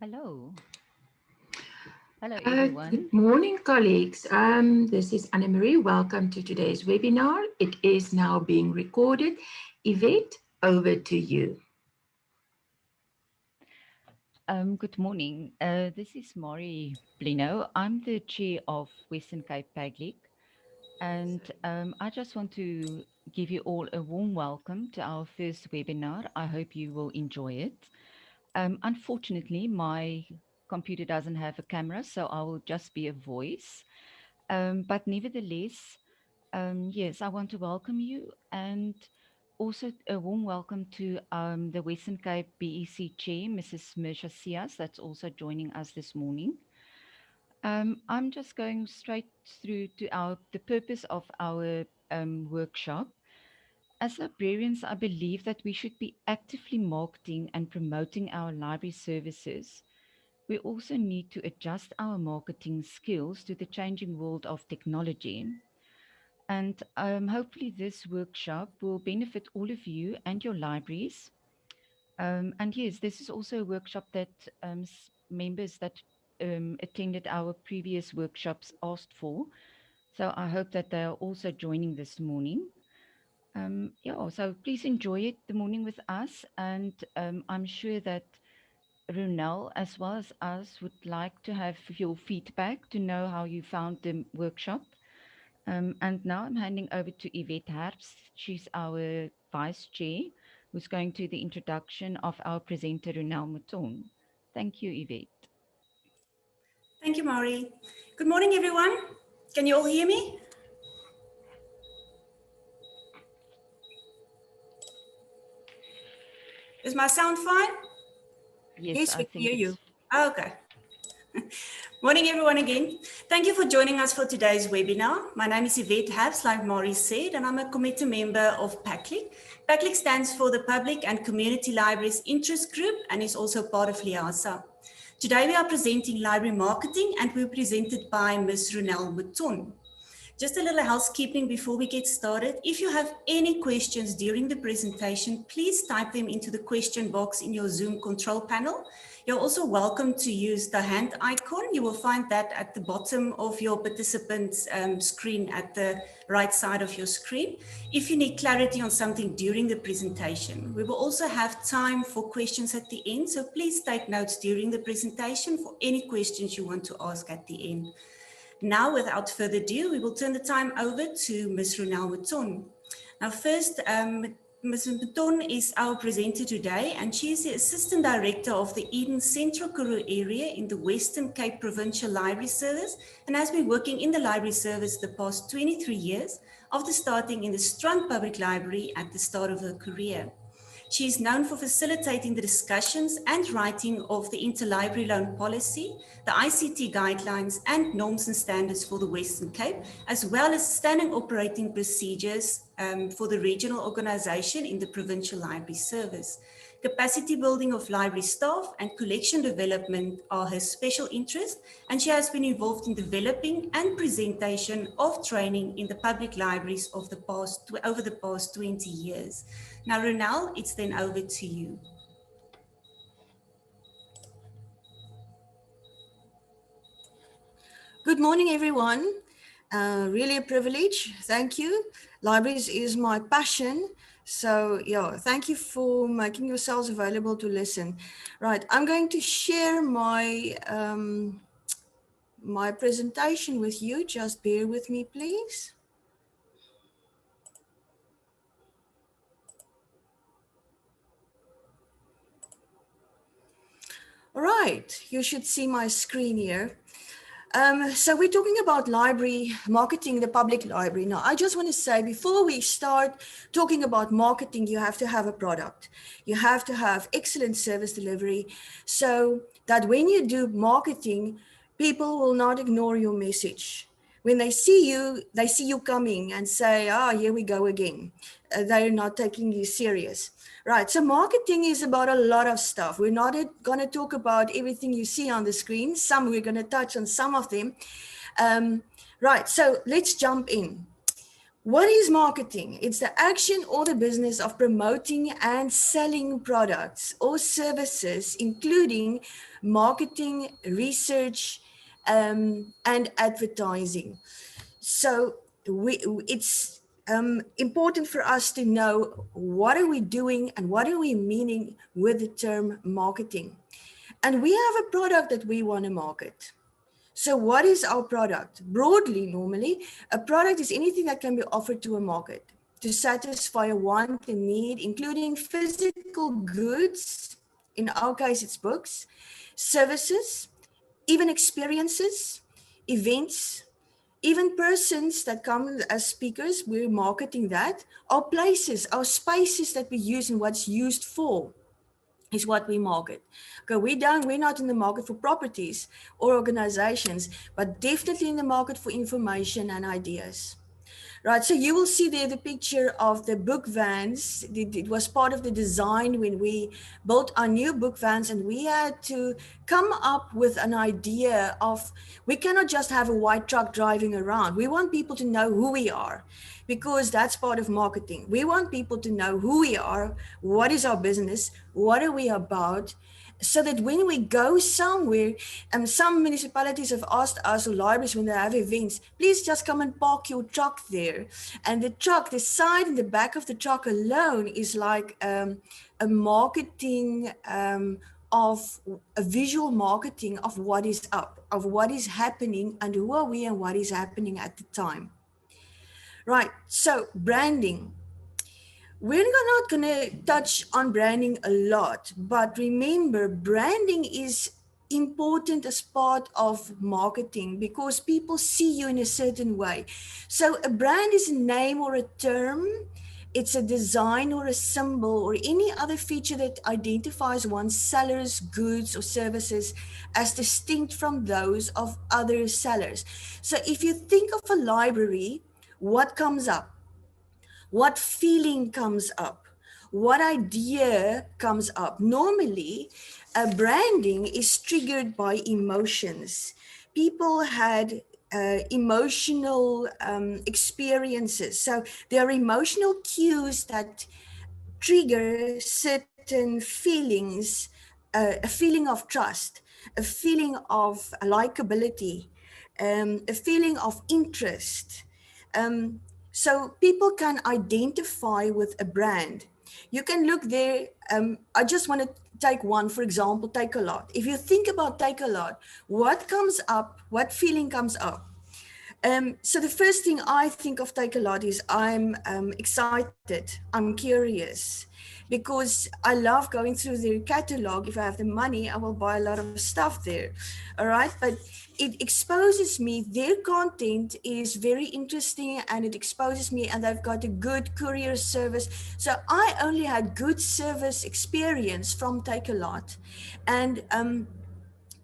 Hello. Hello, everyone. Good morning, colleagues. This is Anne-Marie. Welcome to today's webinar. It is now being recorded. Yvette, over to you. Good morning. This is Maury Blino. I'm the chair of Western Cape PACLIG, and I just want to give you all a warm welcome to our first webinar. I hope you will enjoy it. Unfortunately, my computer doesn't have a camera, so I will just be a voice. But nevertheless, yes, I want to welcome you and also a warm welcome to the Western Cape BEC Chair, Mrs. Mirsha Sias, that's also joining us this morning. I'm just going straight through to the purpose of our workshop. As librarians, I believe that we should be actively marketing and promoting our library services. We also need to adjust our marketing skills to the changing world of technology. And hopefully this workshop will benefit all of you and your libraries. And yes, this is also a workshop that members that attended our previous workshops asked for. So I hope that they are also joining this morning. Yeah, so please enjoy it the morning with us. And I'm sure that Ronel, as well as us, would like to have your feedback to know how you found the workshop. And now I'm handing over to Yvette Herbst. She's our vice chair, who's going to the introduction of our presenter, Ronel Mouton. Thank you, Yvette. Thank you, Maury. Good morning, everyone. Can you all hear me? Is my sound fine? Yes, we I can hear think you. it's... Okay. Morning, everyone, again. Thank you for joining us for today's webinar. My name is Yvette Herbst, like Maury said, and I'm a committee member of PACLIG. PACLIG stands for the Public and Community Libraries Interest Group and is also part of LIASA. Today, we are presenting library marketing, and we're presented by Ms. Ronel Mouton. Just a little housekeeping before we get started. If you have any questions during the presentation, please type them into the question box in your Zoom control panel. You're also welcome to use the hand icon. You will find that at the bottom of your participant's screen at the right side of your screen. If you need clarity on something during the presentation, we will also have time for questions at the end. So please take notes during the presentation for any questions you want to ask at the end. Now, without further ado, we will turn the time over to Ms. Ronel Mouton. Now, first, Ms. Mouton is our presenter today, and she is the Assistant Director of the Eden Central Karoo area in the Western Cape Provincial Library Service, and has been working in the library service the past 23 years, after starting in the Strand Public Library at the start of her career. She is known for facilitating the discussions and writing of the interlibrary loan policy, the ICT guidelines and norms and standards for the Western Cape, as well as standing operating procedures for the regional organization in the Provincial Library Service. Capacity building of library staff and collection development are her special interest, and she has been involved in developing and presentation of training in the public libraries of over the past 20 years. Now, Ronel, it's then over to you. Good morning, everyone. Really a privilege. Thank you. Libraries is my passion. So yeah, thank you for making yourselves available to listen. Right, I'm going to share my my presentation with you. Just bear with me, please. All right, you should see my screen here. So we're talking about library marketing, the public library. Now, I just want to say before we start talking about marketing, you have to have a product. You have to have excellent service delivery so that when you do marketing, people will not ignore your message. When they see you coming and say, here we go again. They're not taking you serious. Right, so marketing is about a lot of stuff. We're not going to talk about everything you see on the screen. We're going to touch on some of them. Right, so let's jump in. What is marketing? It's the action or the business of promoting and selling products or services, including marketing, research, and advertising. So it's important for us to know what are we doing and what are we meaning with the term marketing. And we have a product that we want to market. So what is our product? Broadly, normally, a product is anything that can be offered to a market to satisfy a want, a need, including physical goods, in our case it's books, services, even experiences, events, even persons that come as speakers, we're marketing that, our places, our spaces that we use and what's used for is what we market. Okay, we're not in the market for properties or organizations, but definitely in the market for information and ideas. Right, so you will see there the picture of the book vans. It was part of the design when we built our new book vans, and we had to come up with an idea of, we cannot just have a white truck driving around. We want people to know who we are, because that's part of marketing. We want people to know who we are, what is our business, what are we about, so that when we go somewhere, and some municipalities have asked us, or libraries, when they have events, please just come and park your truck there. And the truck, the side and the back of the truck alone is like a marketing of a visual marketing of what is up, of what is happening, and who are we and what is happening at the time. Right, so branding. We're not going to touch on branding a lot, but remember, branding is important as part of marketing because people see you in a certain way. So a brand is a name or a term. It's a design or a symbol or any other feature that identifies one's seller's goods or services as distinct from those of other sellers. So if you think of a library, what comes up? What feeling comes up? What idea comes up? Normally, branding is triggered by emotions. People had emotional experiences. So there are emotional cues that trigger certain feelings, a feeling of trust, a feeling of likability, a feeling of interest. So people can identify with a brand. You can look there. I just want to take one, for example, Takealot. If you think about Takealot, what comes up, what feeling comes up? So the first thing I think of Takealot is I'm excited, I'm curious, because I love going through their catalog. If I have the money, I will buy a lot of stuff there. All right, but it exposes me, their content is very interesting and it exposes me, and they've got a good courier service. So I only had good service experience from Takealot, and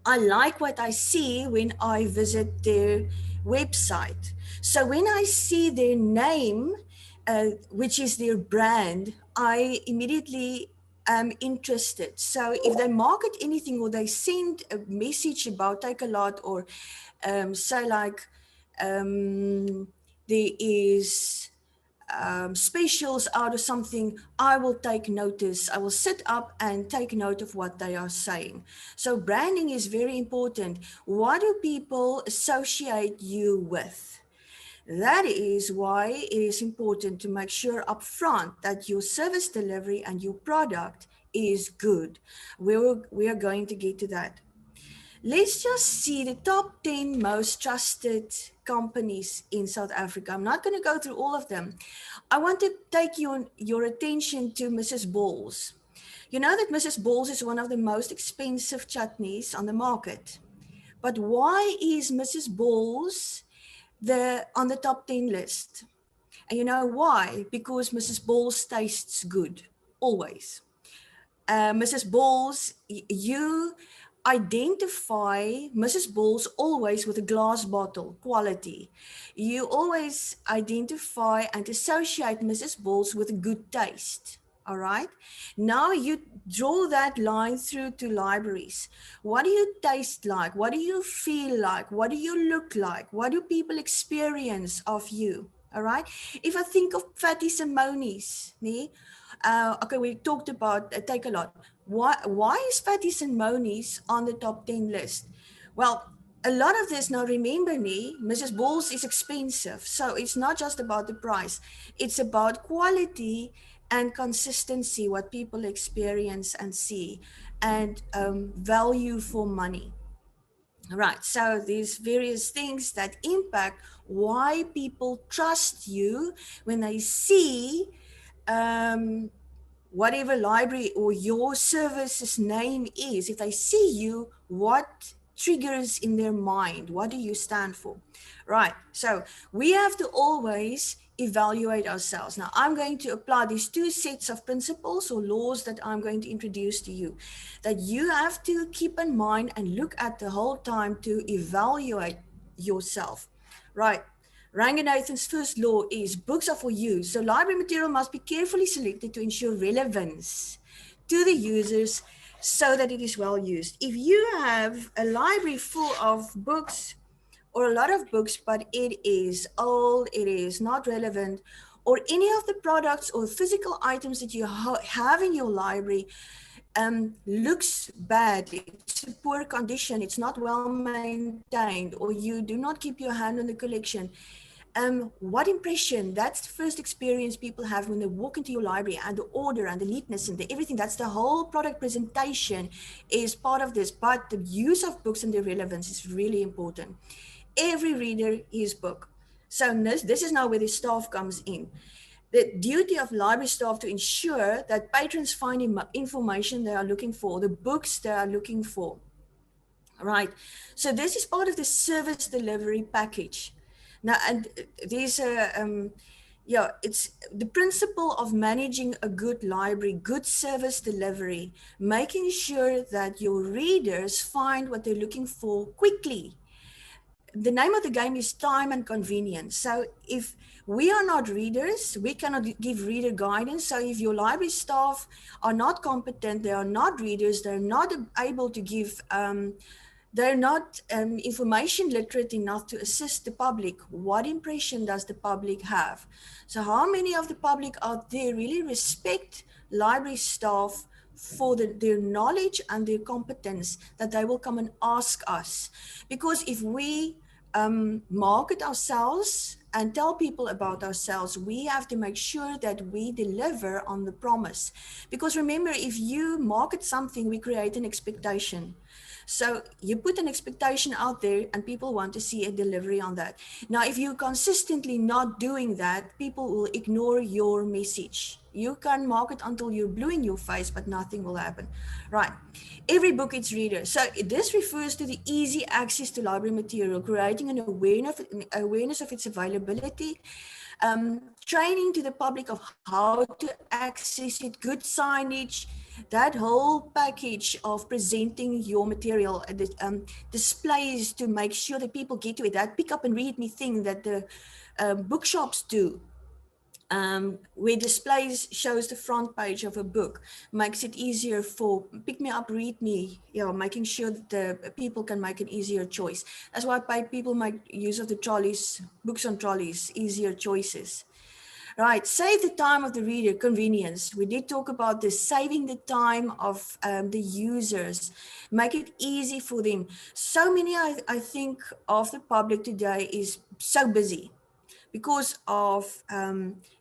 I like what I see when I visit their website. So when I see their name, which is their brand, I immediately am interested. So if they market anything or they send a message about Takealot, or say like there is specials out of something, I will take notice. I will sit up and take note of what they are saying. So branding is very important. What do people associate you with? That is why it is important to make sure upfront that your service delivery and your product is good. We are going to get to that. Let's just see the top 10 most trusted companies in South Africa. I'm not going to go through all of them. I want to take your attention to Mrs. Ball's. You know that Mrs. Ball's is one of the most expensive chutneys on the market. But why is Mrs. Ball's on the top 10 list? And you know why? Because Mrs. Ball's tastes good, always. Mrs. Ball's, you identify Mrs. Ball's always with a glass bottle quality. You always identify and associate Mrs. Ball's with a good taste. All right. Now you draw that line through to libraries. What do you taste like? What do you feel like? What do you look like? What do people experience of you? All right. If I think of fatties and monies, nee? Okay, we talked about take a lot. Why is fatties and monies on the top 10 list? Well, a lot of this now, remember, nee, Mrs. Balls is expensive. So it's not just about the price, it's about quality and consistency, what people experience and see, and value for money. Right, so these various things that impact why people trust you when they see um, whatever library or your service's name is. If they see you, what triggers in their mind? What do you stand for? Right, so we have to always evaluate ourselves. Now, I'm going to apply these two sets of principles or laws that I'm going to introduce to you, that you have to keep in mind and look at the whole time to evaluate yourself. Right. Ranganathan's first law is books are for use. So library material must be carefully selected to ensure relevance to the users so that it is well used. If you have a library full of books or a lot of books, but it is old, it is not relevant, or any of the products or physical items that you have in your library looks bad, it's a poor condition, it's not well maintained, or you do not keep your hand on the collection, what impression, that's the first experience people have when they walk into your library, and the order and the neatness and the everything, that's the whole product presentation is part of this. But the use of books and their relevance is really important. Every reader is book. So this is now where the staff comes in. The duty of library staff to ensure that patrons find information they are looking for, the books they are looking for. Right. So this is part of the service delivery package. Now, and these yeah, it's the principle of managing a good library, good service delivery, making sure that your readers find what they're looking for quickly. The name of the game is time and convenience. So if we are not readers, we cannot give reader guidance. So if your library staff are not competent, they are not readers, they're not able to give they're not information literate enough to assist the public. What impression does the public have? So how many of the public out there really respect library staff for their knowledge and their competence, that they will come and ask us? Because if we market ourselves and tell people about ourselves, we have to make sure that we deliver on the promise. Because remember, if you market something, we create an expectation. So you put an expectation out there and people want to see a delivery on that. Now, if you're consistently not doing that, people will ignore your message. You can market until you're blue in your face, but nothing will happen. Right. Every book its reader. So this refers to the easy access to library material, creating an awareness of its availability, training to the public of how to access it, good signage, that whole package of presenting your material, displays to make sure that people get to it, that pick up and read me thing that the bookshops do. Where displays shows the front page of a book, makes it easier for pick me up, read me, making sure that the people can make an easier choice. That's why people make use of the trolleys, books on trolleys, easier choices. Right, save the time of the reader, convenience. We did talk about this, saving the time of the users, make it easy for them. So many, I think, of the public today is so busy because of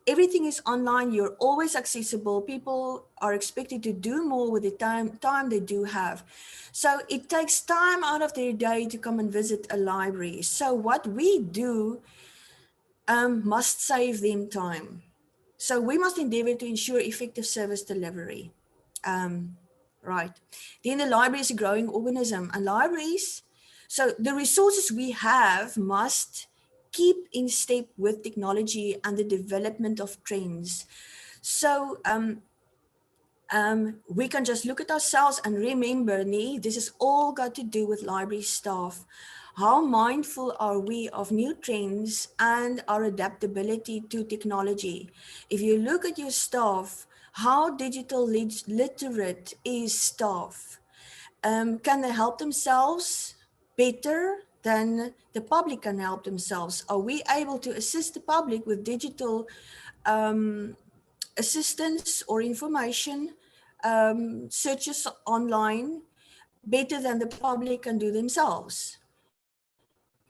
everything is online. You're always accessible. People are expected to do more with the time they do have. So it takes time out of their day to come and visit a library. So what we do must save them time. So we must endeavor to ensure effective service delivery. Right. Then the library is a growing organism, and libraries, so the resources we have must keep in step with technology and the development of trends. So we can just look at ourselves and remember, this is all got to do with library staff. How mindful are we of new trends and our adaptability to technology? If you look at your staff, how digital literate is staff? Can they help themselves better then the public can help themselves? Are we able to assist the public with digital assistance or information, searches online, better than the public can do themselves?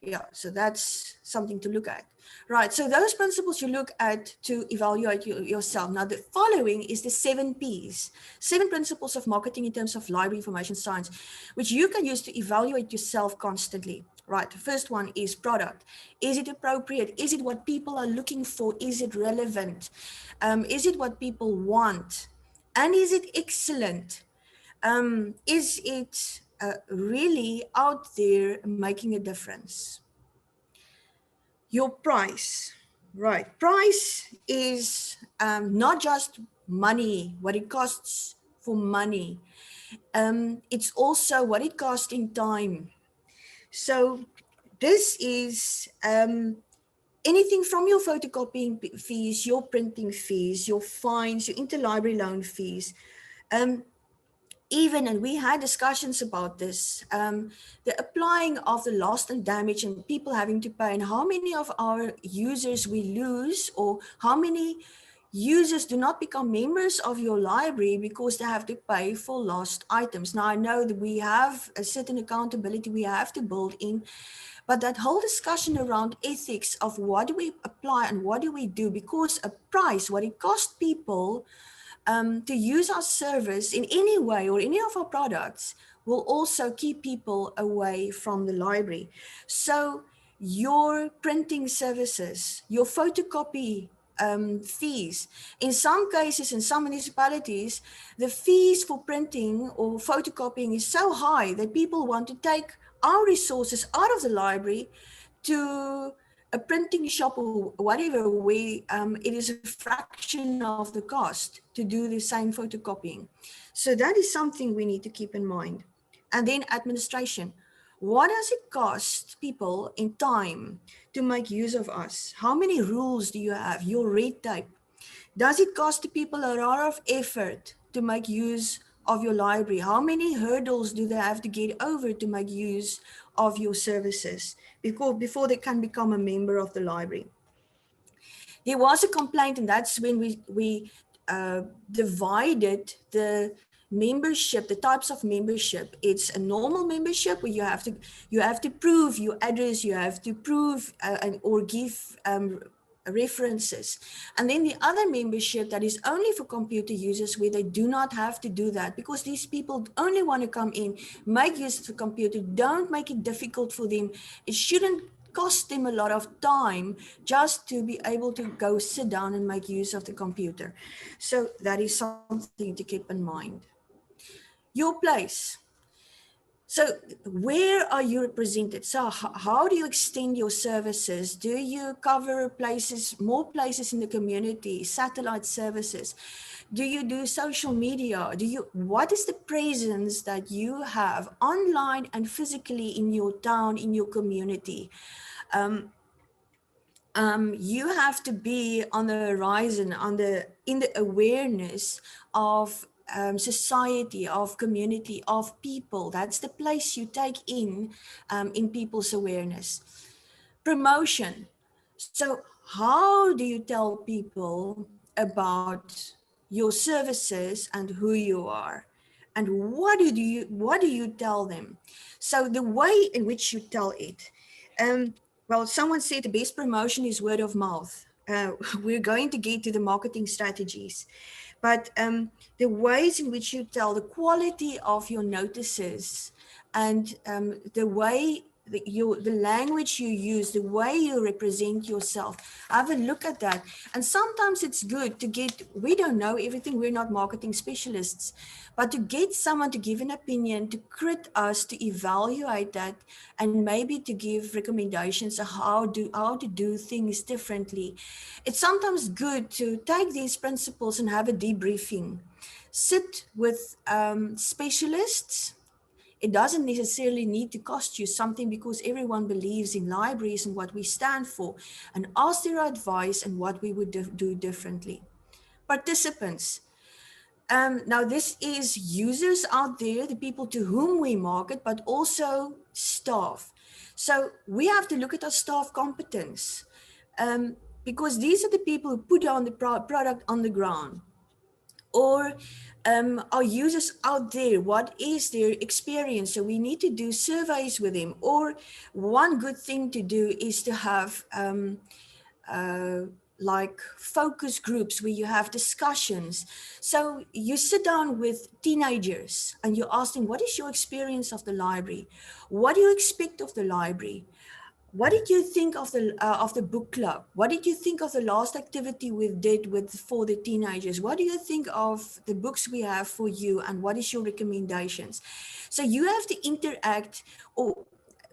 Yeah, so that's something to look at. Right, so those principles you look at to evaluate yourself. Now, the following is the 7 Ps, 7 principles of marketing in terms of library information science, which you can use to evaluate yourself constantly. Right, the first one is product. Is it appropriate? Is it what people are looking for? Is it relevant? Is it what people want? And is it excellent? Is it really out there making a difference? Your price, right? Price is not just money, what it costs for money. It's also what it costs in time. So this is anything from your photocopying fees, your printing fees, your fines, your interlibrary loan fees. Even, and we had discussions about this, the applying of the lost and damage and people having to pay, and how many of our users we lose, or how many users do not become members of your library because they have to pay for lost items. Now, I know that we have a certain accountability we have to build in, but that whole discussion around ethics of what do we apply and what do we do, because a price, what it costs people to use our service in any way or any of our products, will also keep people away from the library. So your printing services, your photocopy fees, in some cases, in some municipalities, the fees for printing or photocopying is so high that people want to take our resources out of the library to a printing shop or whatever, where it is a fraction of the cost to do the same photocopying. So that is something we need to keep in mind. And then administration. What does it cost people in time to make use of us? How many rules do you have? Your red tape. Does it cost the people a lot of effort to make use of your library? How many hurdles do they have to get over to make use of your services before they can become a member of the library? There was a complaint, and that's when we divided the membership, the types of membership. It's a normal membership where you have to prove your address, you have to prove or give references. And then the other membership that is only for computer users, where they do not have to do that, because these people only want to come in, make use of the computer, don't make it difficult for them. It shouldn't cost them a lot of time just to be able to go sit down and make use of the computer. So that is something to keep in mind. Your place. So where are you represented? So how do you extend your services? Do you cover places, more places in the community, satellite services? Do you do social media? What is the presence that you have online and physically in your town, in your community? You have to be on the horizon, in the awareness of society, of community, of people. That's the place you take in people's awareness. Promotion. So how do you tell people about your services and who you are? And what do you tell them? So the way in which you tell it, well, someone said the best promotion is word of mouth. We're going to get to the marketing strategies, but the ways in which you tell, the quality of your notices, and the way the language you use, the way you represent yourself, have a look at that. And sometimes it's good to get, we don't know everything, we're not marketing specialists, but to get someone to give an opinion, to crit us, to evaluate that, and maybe to give recommendations on how to do things differently. It's sometimes good to take these principles and have a debriefing. Sit with specialists. It doesn't necessarily need to cost you something, because everyone believes in libraries and what we stand for, and ask their advice and what we would do differently. Participants. Now, this is users out there, the people to whom we market, but also staff. So we have to look at our staff competence, because these are the people who put on the product on the ground, or our users out there, what is their experience? So we need to do surveys with them. Or one good thing to do is to have uh, like focus groups where you have discussions. So you sit down with teenagers and you ask them, what is your experience of the library? What do you expect of the library? What did you think of the book club? What did you think of the last activity we did for the teenagers? What do you think of the books we have for you, and what is your recommendations? So you have to interact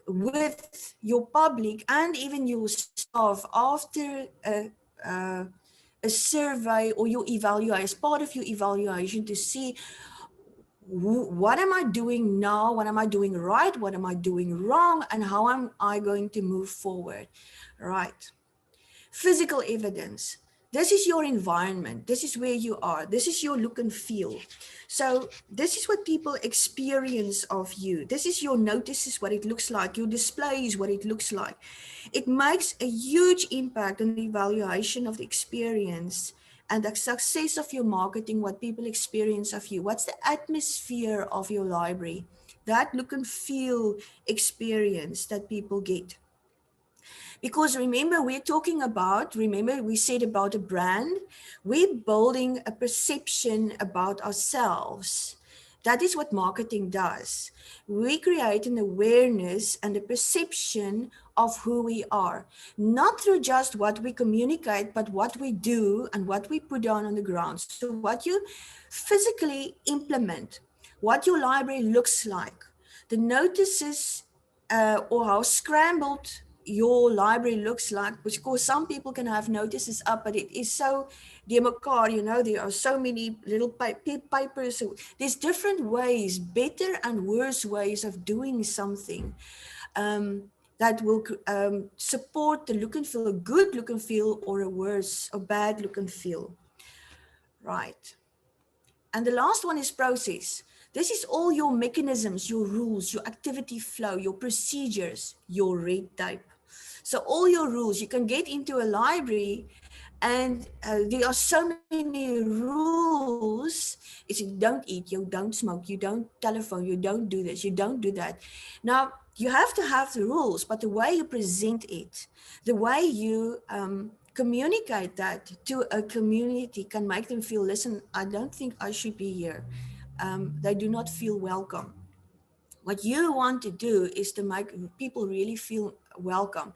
with your public and even your staff after a survey or your evaluation, as part of your evaluation, to see what am I doing now? What am I doing right? What am I doing wrong? And how am I going to move forward? Right. Physical evidence. This is your environment. This is where you are. This is your look and feel. So this is what people experience of you. This is your notices, what it looks like. Your displays, what it looks like. It makes a huge impact on the evaluation of the experience and the success of your marketing, what people experience of you. What's the atmosphere of your library? That look and feel experience that people get. Because remember, we said about a brand, we're building a perception about ourselves. That is what marketing does. We create an awareness and a perception of who we are, not through just what we communicate, but what we do and what we put down on the ground. So what you physically implement, what your library looks like, the notices, or how scrambled your library looks like, because some people can have notices up, but it is so democrat, there are so many little papers. So there's different ways, better and worse ways of doing something that will support the look and feel, a good look and feel, or a worse or bad look and feel. Right. And the last one is process. This is all your mechanisms, your rules, your activity flow, your procedures, your red tape. So all your rules, you can get into a library and there are so many rules. It's you don't eat, you don't smoke, you don't telephone, you don't do this, you don't do that. Now, you have to have the rules, but the way you present it, the way you communicate that to a community can make them feel, listen, I don't think I should be here. They do not feel welcome. What you want to do is to make people really feel welcome.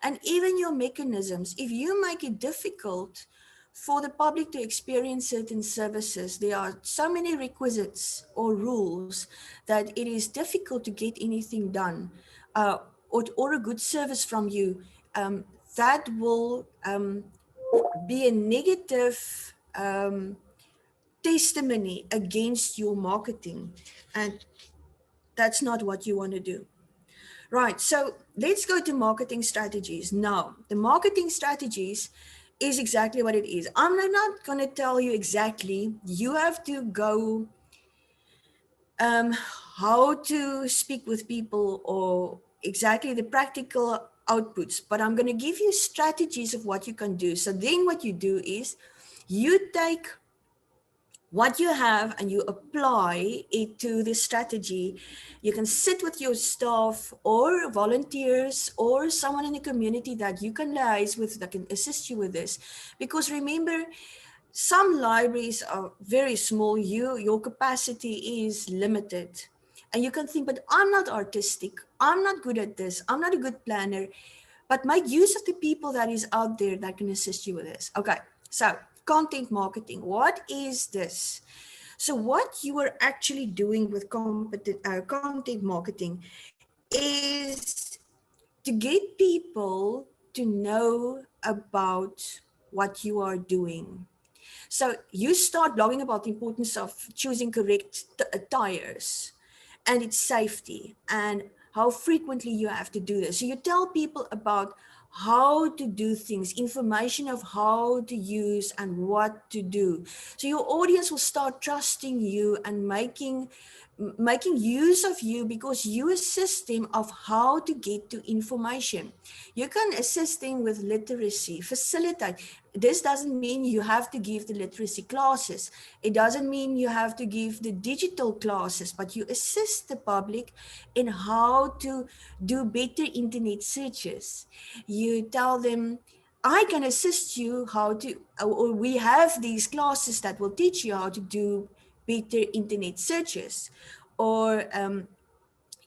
And even your mechanisms, if you make it difficult for the public to experience certain services, there are so many requisites or rules that it is difficult to get anything done, or a good service from you. That will be a negative testimony against your marketing. And that's not what you want to do. Right, so let's go to marketing strategies. Now, the marketing strategies is exactly what it is. I'm not going to tell you exactly. You have to go how to speak with people or exactly the practical outputs, but I'm going to give you strategies of what you can do. So then what you do is you take what you have and you apply it to the strategy. You can sit with your staff or volunteers or someone in the community that you can liaise with that can assist you with this. Because remember, some libraries are very small. Your capacity is limited. And you can think, but I'm not artistic. I'm not good at this. I'm not a good planner. But make use of the people that is out there that can assist you with this. Okay, so content marketing. What is this? So what you are actually doing with content marketing is to get people to know about what you are doing. So you start blogging about the importance of choosing correct tires and its safety and how frequently you have to do this. So you tell people about how to do things, information of how to use and what to do. So your audience will start trusting you and making making use of you because you assist them of how to get to information. You can assist them with literacy, facilitate. This doesn't mean you have to give the literacy classes. It doesn't mean you have to give the digital classes, but you assist the public in how to do better internet searches. You tell them, I can assist you how to, or we have these classes that will teach you how to do better internet searches. Or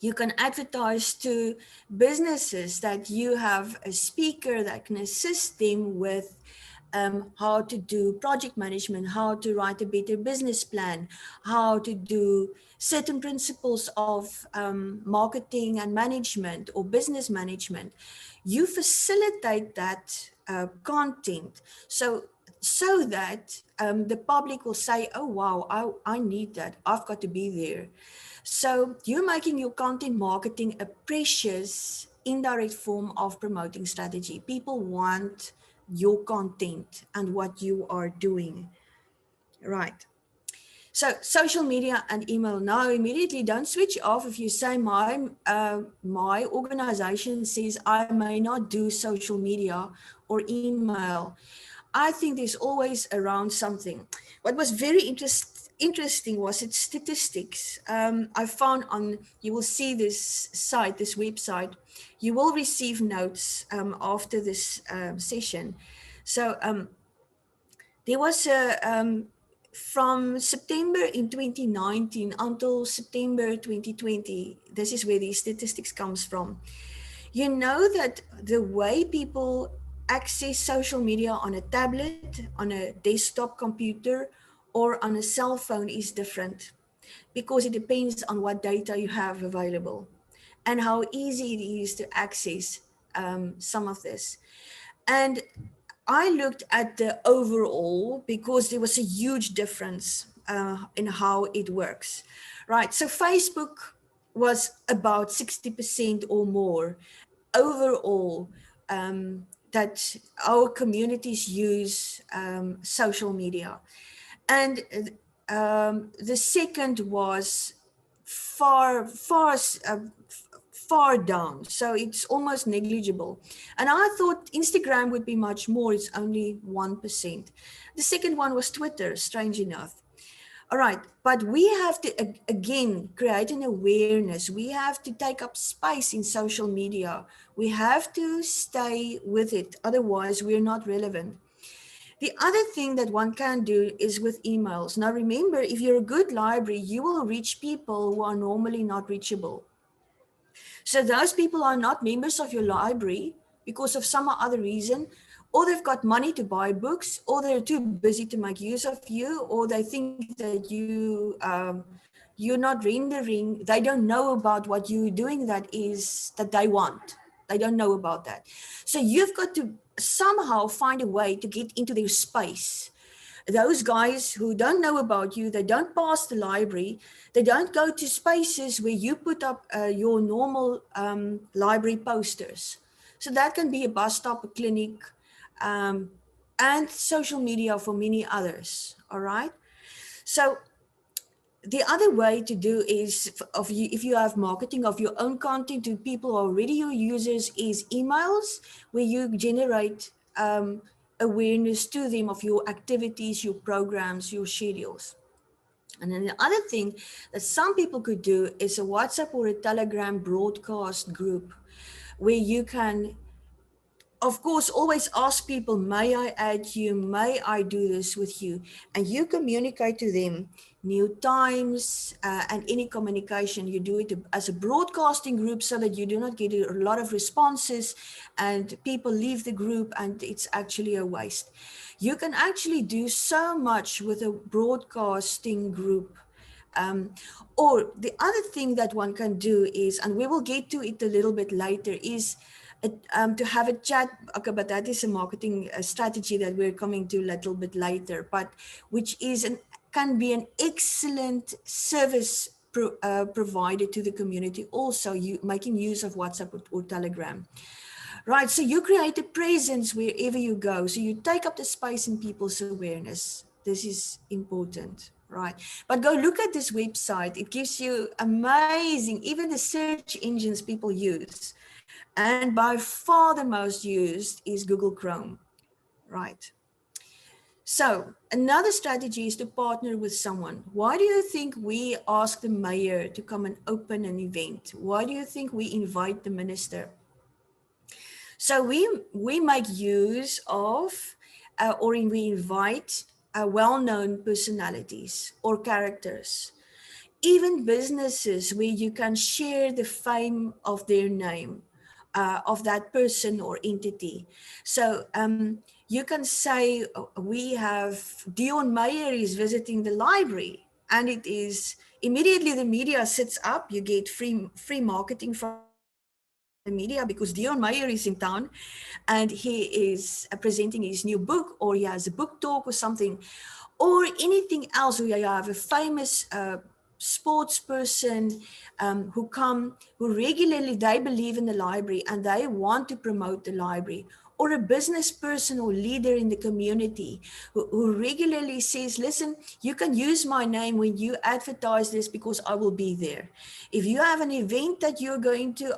you can advertise to businesses that you have a speaker that can assist them with how to do project management, how to write a better business plan, how to do certain principles of marketing and management or business management. You facilitate that content so that the public will say, oh, wow, I need that. I've got to be there. So you're making your content marketing a precious indirect form of promoting strategy. People want your content and what you are doing. Right. So social media and email. Now immediately don't switch off if you say my organization says I may not do social media or email. I think there's always around something. What was very interesting was its statistics. I found on, you will see this site, this website, you will receive notes after this session. So there was from September in 2019 until September 2020, this is where these statistics comes from. You know that the way people access social media on a tablet, on a desktop computer, or on a cell phone is different because it depends on what data you have available and how easy it is to access some of this. And I looked at the overall because there was a huge difference in how it works. Right, so Facebook was about 60% or more overall that our communities use social media. And the second was far down. So it's almost negligible. And I thought Instagram would be much more. It's only 1%. The second one was Twitter, strange enough. All right, but we have to, again, create an awareness. We have to take up space in social media. We have to stay with it. Otherwise, we're not relevant. The other thing that one can do is with emails. Now, remember, if you're a good library, you will reach people who are normally not reachable. So those people are not members of your library because of some other reason, or they've got money to buy books, or they're too busy to make use of you, or they think that you're not rendering. They don't know about what you're doing that they want. They don't know about that. So you've got to somehow find a way to get into their space. Those guys who don't know about you, they don't pass the library, they don't go to spaces where you put up your normal library posters. So that can be a bus stop, a clinic, and social media for many others, all right? So the other way to do is, if you have marketing of your own content to people who are already your users, is emails, where you generate awareness to them of your activities, your programs, your schedules. And then the other thing that some people could do is a WhatsApp or a Telegram broadcast group where you can, of course, always ask people, may I add you? May I do this with you? And you communicate to them new times and any communication. You do it as a broadcasting group so that you do not get a lot of responses and people leave the group and it's actually a waste. You can actually do so much with a broadcasting group. Or the other thing that one can do is, and we will get to it a little bit later, is to have a chat. Okay, but that is a marketing strategy that we're coming to a little bit later, but which is can be an excellent service provided to the community. Also, you making use of WhatsApp or Telegram. Right, so you create a presence wherever you go. So you take up the space in people's awareness. This is important. right? But go look at this website. It gives you amazing, even the search engines people use. And by far the most used is Google Chrome, right? So another strategy is to partner with someone. Why do you think we ask the mayor to come and open an event? Why do you think we invite the minister? So we make use of or we invite well-known personalities or characters, even businesses where you can share the fame of their name, of that person or entity. So you can say, we have Dion Meyer is visiting the library, and it is immediately the media sits up, you get free marketing from the media because Dion Meyer is in town and he is presenting his new book, or he has a book talk or something, or anything else where you have a famous sports person who regularly, they believe in the library and they want to promote the library, or a business person or leader in the community who regularly says, listen, you can use my name when you advertise this because I will be there. If you have an event that you're going to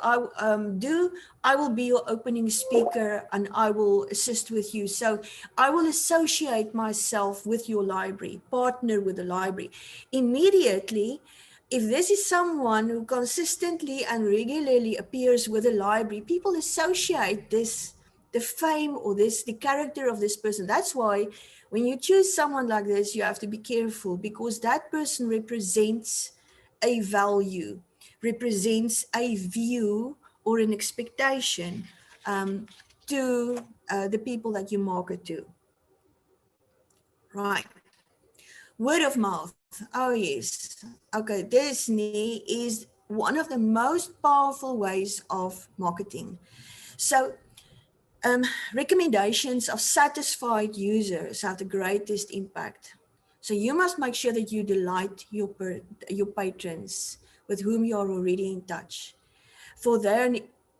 do, I will be your opening speaker and I will assist with you. So I will associate myself with your library, partner with the library. Immediately, if this is someone who consistently and regularly appears with a library, people associate this, the fame or this, the character of this person. That's why when you choose someone like this, you have to be careful, because that person represents a value, represents a view or an expectation to the people that you market to. Right. Word of mouth. Oh, yes. Okay, Disney is one of the most powerful ways of marketing. So, recommendations of satisfied users have the greatest impact. So, you must make sure that you delight your patrons with whom you are already in touch, for their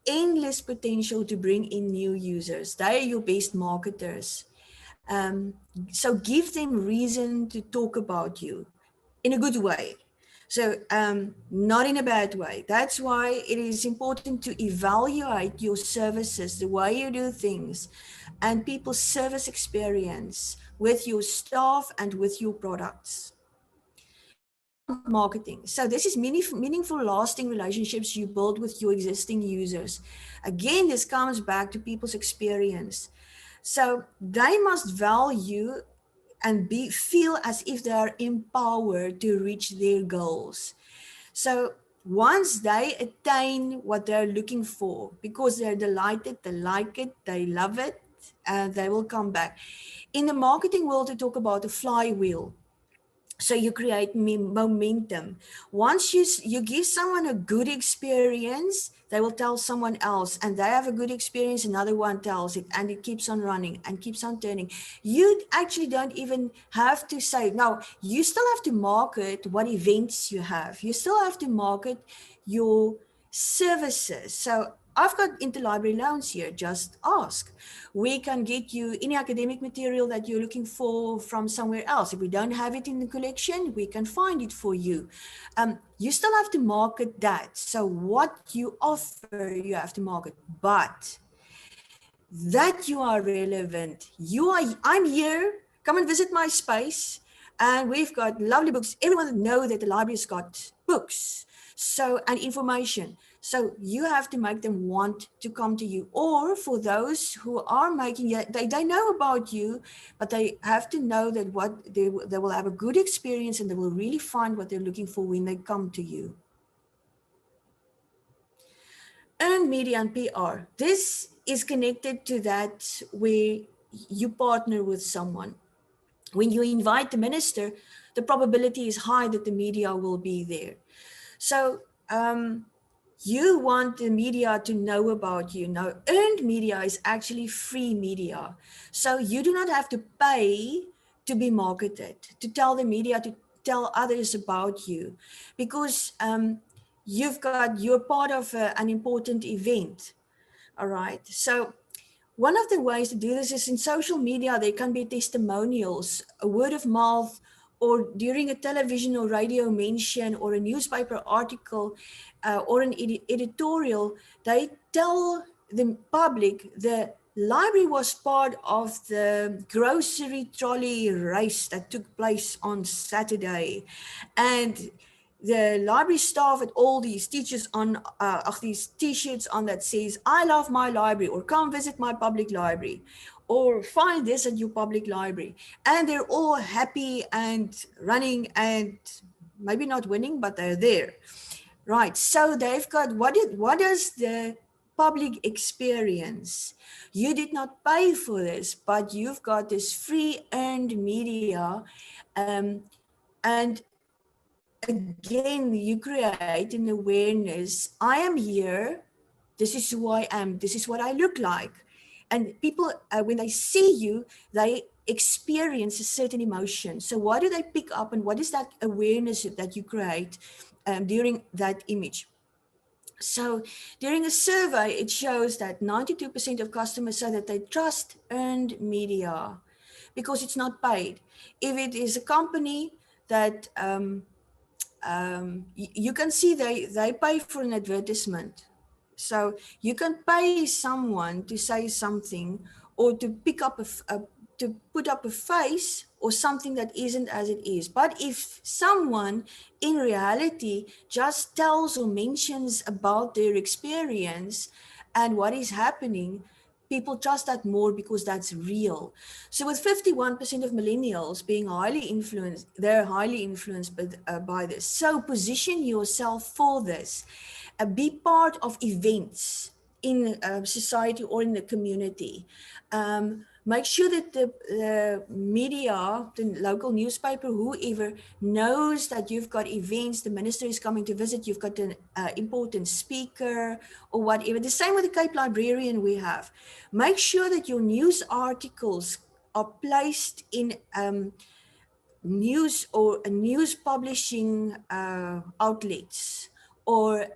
endless potential to bring in new users. They are your best marketers. So give them reason to talk about you in a good way. So not in a bad way. That's why it is important to evaluate your services, the way you do things, and people's service experience with your staff and with your products. Inbound marketing. So this is meaningful, lasting relationships you build with your existing users. Again, this comes back to people's experience. So they must value and feel as if they are empowered to reach their goals. So once they attain what they're looking for, because they're delighted, they like it, they love it, and they will come back. In the marketing world, we talk about a flywheel. So you create momentum. Once you give someone a good experience, they will tell someone else, and they have a good experience, another one tells it, and it keeps on running and keeps on turning. You actually don't even have to say, now you still have to market what events you have. You still have to market your services. So I've got interlibrary loans here, just ask. We can get you any academic material that you're looking for from somewhere else. If we don't have it in the collection, we can find it for you. You still have to market that. So what you offer, you have to market, but that you are relevant. I'm here, come and visit my space, and we've got lovely books. Everyone knows that the library's got books, so, and information. So you have to make them want to come to you. Or for those who are making it, they know about you, but they have to know that they will have a good experience and they will really find what they're looking for when they come to you. Earned media and PR. This is connected to that where you partner with someone. When you invite the minister, the probability is high that the media will be there. So you want the media to know about you. Now, earned media is actually free media. So you do not have to pay to be marketed, to tell the media, to tell others about you, because you're part of an important event. All right. So one of the ways to do this is in social media, there can be testimonials, a word of mouth, or during a television or radio mention or a newspaper article or an editorial, they tell the public the library was part of the grocery trolley race that took place on Saturday. And the library staff had all these teachers on these t-shirts on that says, "I love my library," or "Come visit my public library," or "Find this at your public library." And they're all happy and running and maybe not winning, but they're there. Right. So they've got, what is the public experience? You did not pay for this, but you've got this free earned media. And again, you create an awareness. I am here. This is who I am. This is what I look like. And people, when they see you, they experience a certain emotion. So what do they pick up, and what is that awareness that you create during that image? So during a survey, it shows that 92% of customers say that they trust earned media because it's not paid. If it is a company that you can see they pay for an advertisement. So you can pay someone to say something or to pick up to put up a face or something that isn't as it is. But if someone in reality just tells or mentions about their experience and what is happening, people trust that more because that's real. So with 51% of millennials being highly influenced, they're highly influenced by this. So position yourself for this. Be part of events in society or in the community. Make sure that the media, the local newspaper, whoever knows that you've got events, the minister is coming to visit, you've got an important speaker or whatever. The same with the Cape Librarian we have. Make sure that your news articles are placed in news or news publishing outlets or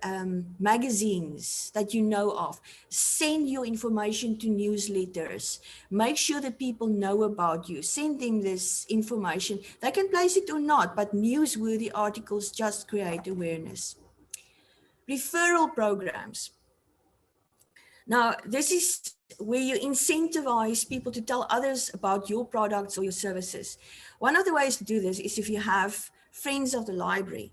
magazines that you know of. Send your information to newsletters. Make sure that people know about you. Send them this information. They can place it or not, but newsworthy articles just create awareness. Referral programs. Now, this is where you incentivize people to tell others about your products or your services. One of the ways to do this is if you have friends of the library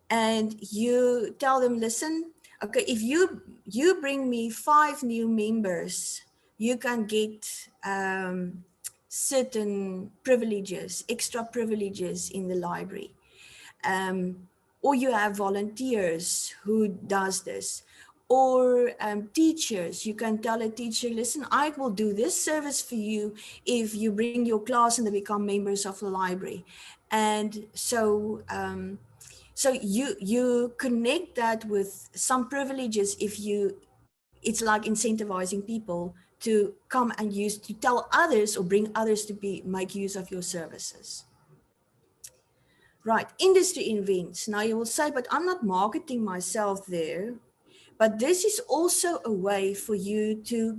and you tell them, listen, okay, if you bring me 5 new members, you can get certain privileges, extra privileges in the library. Or you have volunteers who does this. Or teachers, you can tell a teacher, listen, I will do this service for you if you bring your class and they become members of the library. And so so you connect that with some privileges. It's like incentivizing people to come and use, to tell others or bring others to make use of your services. Right, industry events. Now you will say, but I'm not marketing myself there. But this is also a way for you to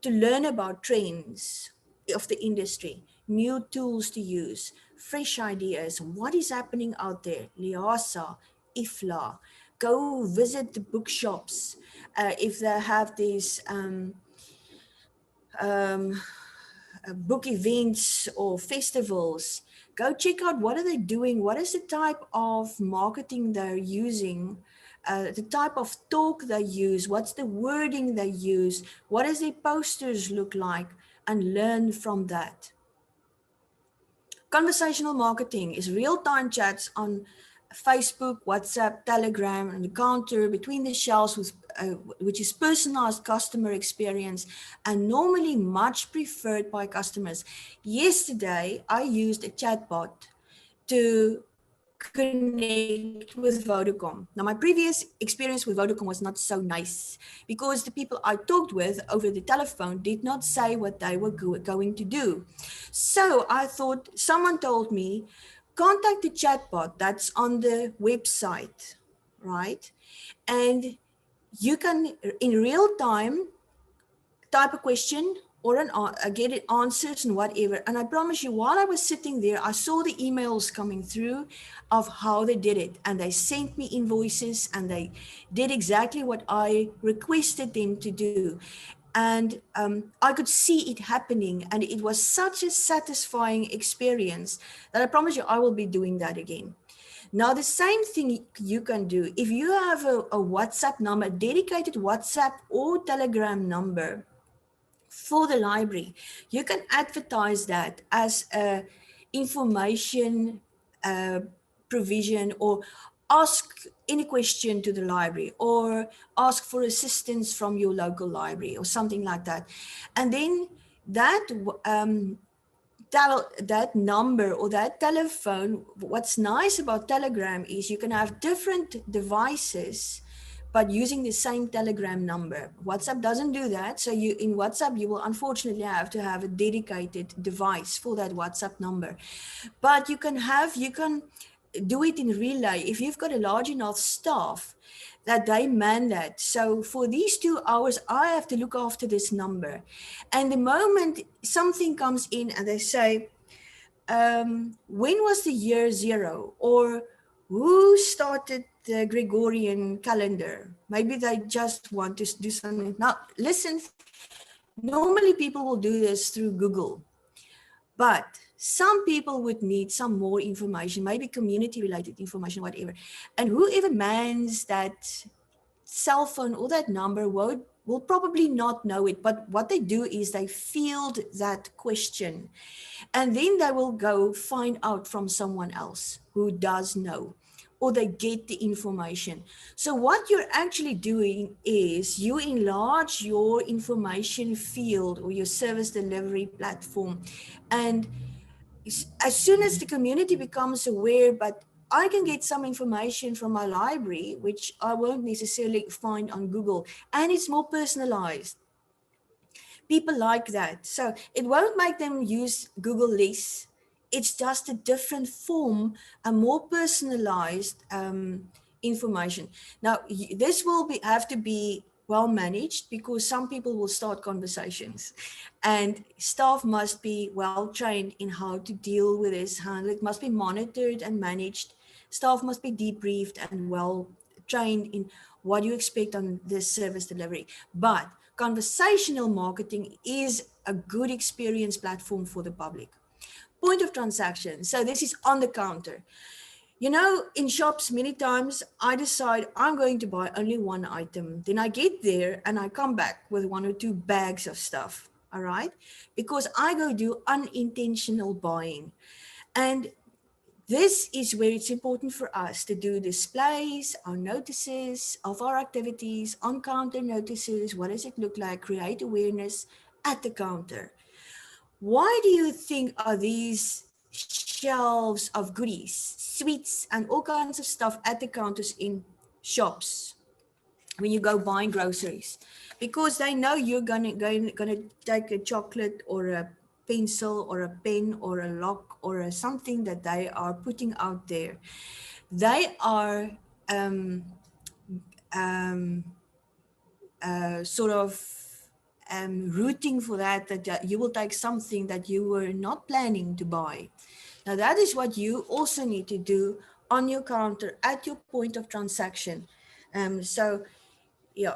learn about trends of the industry, new tools to use, fresh ideas, what is happening out there, LIASA, IFLA. Go visit the bookshops if they have these book events or festivals. Go check out what are they doing, what is the type of marketing they're using, the type of talk they use, what's the wording they use, what does their posters look like, and learn from that. Conversational marketing is real-time chats on Facebook, WhatsApp, Telegram, and the counter between the shelves, which is personalized customer experience and normally much preferred by customers. Yesterday, I used a chatbot to connect with Vodacom. Now, my previous experience with Vodacom was not so nice because the people I talked with over the telephone did not say what they were going to do. So I thought, someone told me, contact the chatbot that's on the website, right? And you can, in real time, type a question or get it answers and whatever. And I promise you, while I was sitting there, I saw the emails coming through of how they did it. And they sent me invoices and they did exactly what I requested them to do. And I could see it happening. And it was such a satisfying experience that I promise you, I will be doing that again. Now, the same thing you can do if you have a WhatsApp number, a dedicated WhatsApp or Telegram number for the library. You can advertise that as a information uh, provision, or ask any question to the library, or ask for assistance from your local library or something like that. And then that that number or that telephone, what's nice about Telegram is you can have different devices but using the same Telegram number. WhatsApp doesn't do that. So you in WhatsApp, you will unfortunately have to have a dedicated device for that WhatsApp number. But you can do it in relay if you've got a large enough staff that they man that. So for these 2 hours, I have to look after this number. And the moment something comes in and they say, when was the year 0? Or who started the Gregorian calendar? Maybe they just want to do something. Now, listen, normally people will do this through Google, but some people would need some more information, maybe community related information, whatever. And whoever mans that cell phone or that number will probably not know it. But what they do is they field that question, and then they will go find out from someone else who does know, or they get the information. So what you're actually doing is you enlarge your information field or your service delivery platform. And as soon as the community becomes aware, but I can get some information from my library, which I won't necessarily find on Google, and it's more personalized. People like that. So it won't make them use Google less. It's just a different form, a more personalized information. Now, this will have to be well managed, because some people will start conversations, and staff must be well trained in how to deal with this. It must be monitored and managed. Staff must be debriefed and well trained in what you expect on this service delivery. But conversational marketing is a good experience platform for the public. Point of transaction. So this is on the counter. You know, in shops, many times I decide I'm going to buy only one item. Then I get there and I come back with 1 or 2 bags of stuff. All right. Because I go do unintentional buying. And this is where it's important for us to do displays, our notices of our activities, on counter notices. What does it look like? Create awareness at the counter. Why do you think are these shelves of goodies, sweets, and all kinds of stuff at the counters in shops when you go buying groceries? Because they know you're gonna take a chocolate or a pencil or a pen or a lock or something that they are putting out there. They are sort of rooting for that you will take something that you were not planning to buy. Now, that is what you also need to do on your counter at your point of transaction. So, yeah.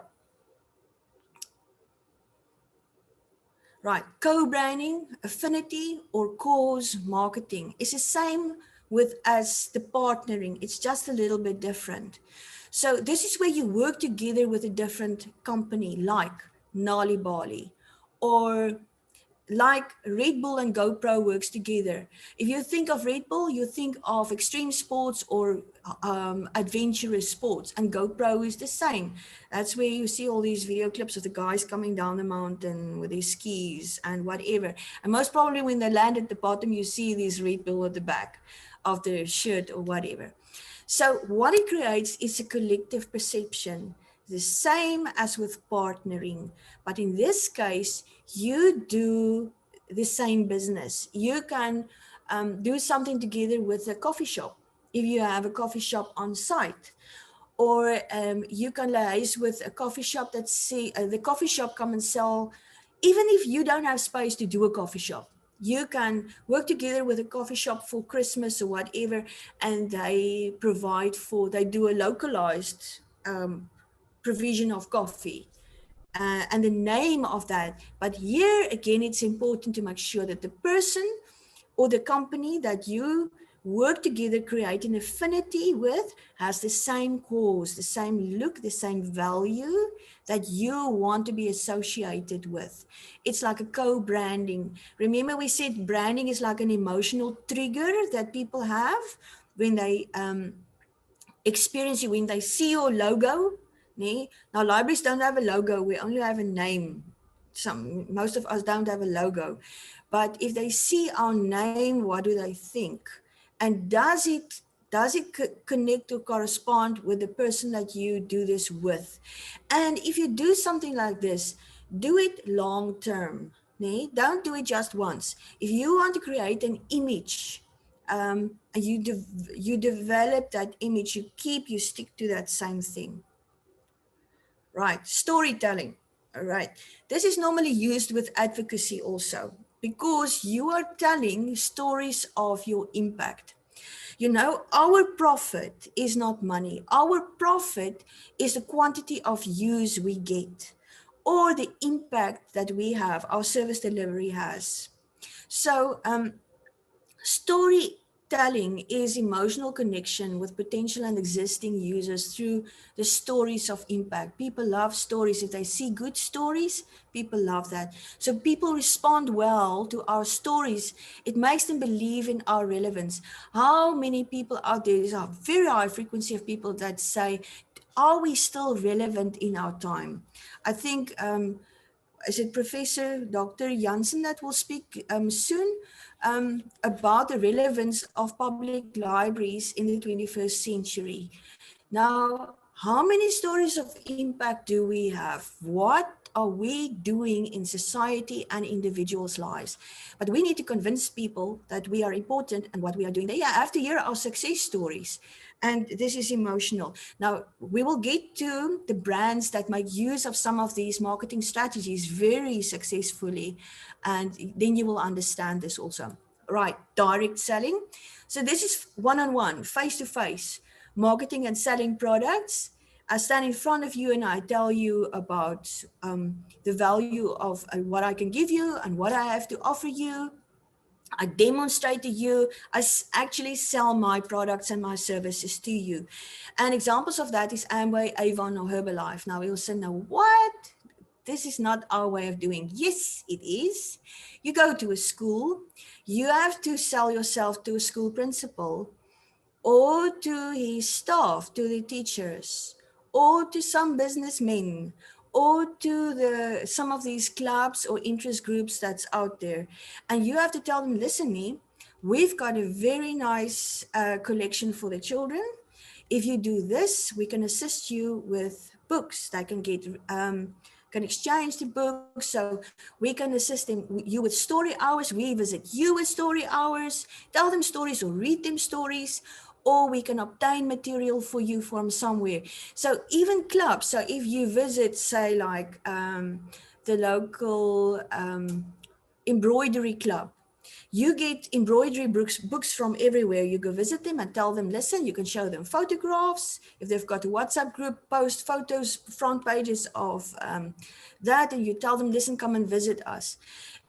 Right, co-branding, affinity, or cause marketing is the same with as the partnering. It's just a little bit different. So this is where you work together with a different company like Nali Bali, or like Red Bull and GoPro works together. If you think of Red Bull, you think of extreme sports or adventurous sports, and GoPro is the same. That's where you see all these video clips of the guys coming down the mountain with their skis and whatever. And most probably when they land at the bottom, you see this Red Bull at the back of their shirt or whatever. So what it creates is a collective perception, the same as with partnering. But in this case, you do the same business. You can do something together with a coffee shop if you have a coffee shop on site. Or you can liaise with a coffee shop that the coffee shop come and sell even if you don't have space to do a coffee shop, you can work together with a coffee shop for Christmas or whatever, and they do a localized provision of coffee. And the name of that. But here again, it's important to make sure that the person or the company that you work together, create an affinity with, has the same cause, the same look, the same value that you want to be associated with. It's like a co-branding. Remember, we said branding is like an emotional trigger that people have when they experience you, when they see your logo. Now, libraries don't have a logo, we only have a name. Most of us don't have a logo. But if they see our name, what do they think? And does it connect or correspond with the person that you do this with? And if you do something like this, do it long term. Don't do it just once. If you want to create an image, and you develop that image, you stick to that same thing. Right, storytelling. All right, this is normally used with advocacy also, because you are telling stories of your impact. Our profit is not money. Our profit is the quantity of use we get, or the impact that we have, our service delivery has. So storytelling is emotional connection with potential and existing users through the stories of impact. People love stories. If they see good stories, people love that. So people respond well to our stories. It makes them believe in our relevance. How many people out there, there's a very high frequency of people that say, are we still relevant in our time? I think, is it Professor Dr. Jansen that will speak soon about the relevance of public libraries in the 21st century. Now, how many stories of impact do we have? What are we doing in society and individuals' lives? But we need to convince people that we are important and what we are doing. They have to hear our success stories. And this is emotional. Now, we will get to the brands that make use of some of these marketing strategies very successfully. And then you will understand this also. Right, direct selling. So this is one-on-one, face-to-face, marketing and selling products. I stand in front of you and I tell you about the value of what I can give you and what I have to offer you. I demonstrate to you, I actually sell my products and my services to you. And examples of that is Amway, Avon, or Herbalife. Now you'll say, now what? This is not our way of doing. Yes, it is. You go to a school, you have to sell yourself to a school principal or to his staff, to the teachers, or to some businessmen, or to some of these clubs or interest groups that's out there. And you have to tell them, listen, we've got a very nice collection for the children. If you do this, we can assist you with books. They can get can exchange the books. So we can assist you with story hours. We visit you with story hours, tell them stories or read them stories, or we can obtain material for you from somewhere. So even clubs. So if you visit, say, like the local embroidery club, you get embroidery books from everywhere. You go visit them and tell them, listen, you can show them photographs. If they've got a WhatsApp group, post photos, front pages of that, and you tell them, listen, come and visit us.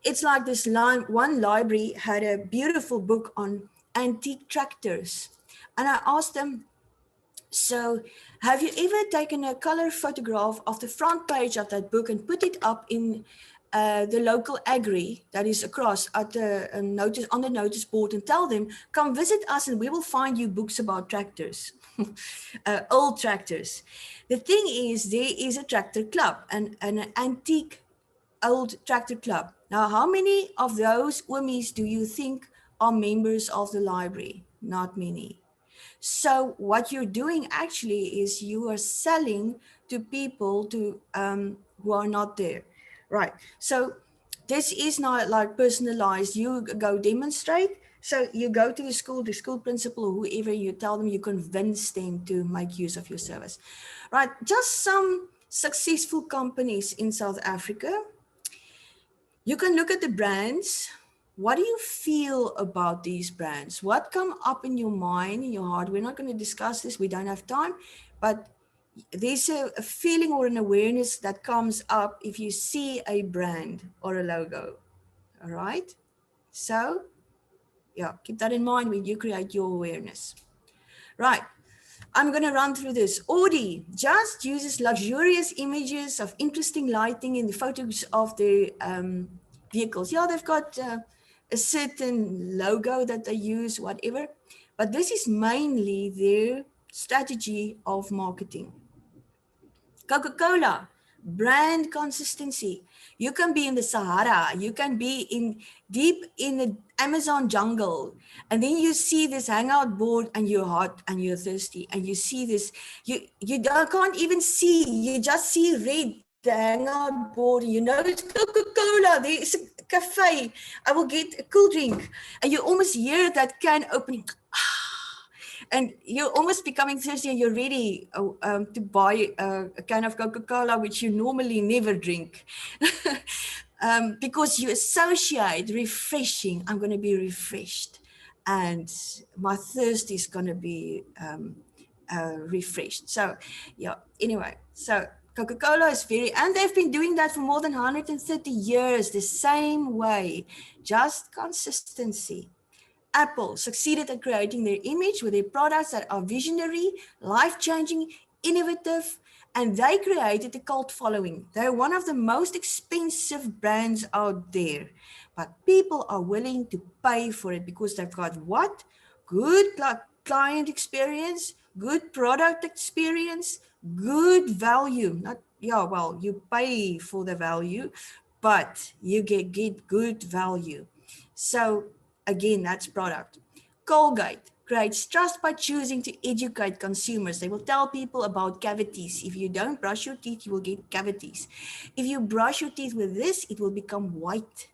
It's like this one library had a beautiful book on antique tractors. And I asked them, so have you ever taken a color photograph of the front page of that book and put it up in the local agri that is across at the notice on the notice board and tell them, come visit us and we will find you books about tractors, old tractors. The thing is, there is a tractor club and an antique old tractor club. Now, how many of those Umis do you think are members of the library? Not many. So what you're doing actually is you are selling to people who are not there. Right. So this is not like personalized. You go demonstrate. So you go to the school principal or whoever, you tell them, you convince them to make use of your service. Right. Just some successful companies in South Africa. You can look at the brands. What do you feel about these brands? What come up in your mind, in your heart? We're not going to discuss this. We don't have time, but there's a feeling or an awareness that comes up if you see a brand or a logo. All right. So yeah, keep that in mind when you create your awareness. Right. I'm going to run through this. Audi just uses luxurious images of interesting lighting in the photos of their vehicles. Yeah, they've got a certain logo that they use, whatever. But this is mainly their strategy of marketing. Coca-Cola, brand consistency. You can be in the Sahara, you can be in deep in the Amazon jungle, and then you see this hangout board and you're hot and you're thirsty, and you see this, can't even see, you just see red, the hangout board, and you know it's Coca-Cola, there's a cafe, I will get a cool drink, and you almost hear that can opening. And you're almost becoming thirsty and you're ready to buy a can of Coca-Cola, which you normally never drink. Because you associate refreshing, I'm going to be refreshed. And my thirst is going to be refreshed. So, yeah, anyway, so Coca-Cola is and they've been doing that for more than 130 years, the same way, just consistency. Apple succeeded at creating their image with their products that are visionary, life-changing, innovative, and they created a cult following. They're one of the most expensive brands out there, but people are willing to pay for it because they've got what? Good client experience, good product experience, good value. You pay for the value, but you get good value. So again, that's product. Colgate creates trust by choosing to educate consumers. They will tell people about cavities. If you don't brush your teeth, you will get cavities. If you brush your teeth with this, it will become white.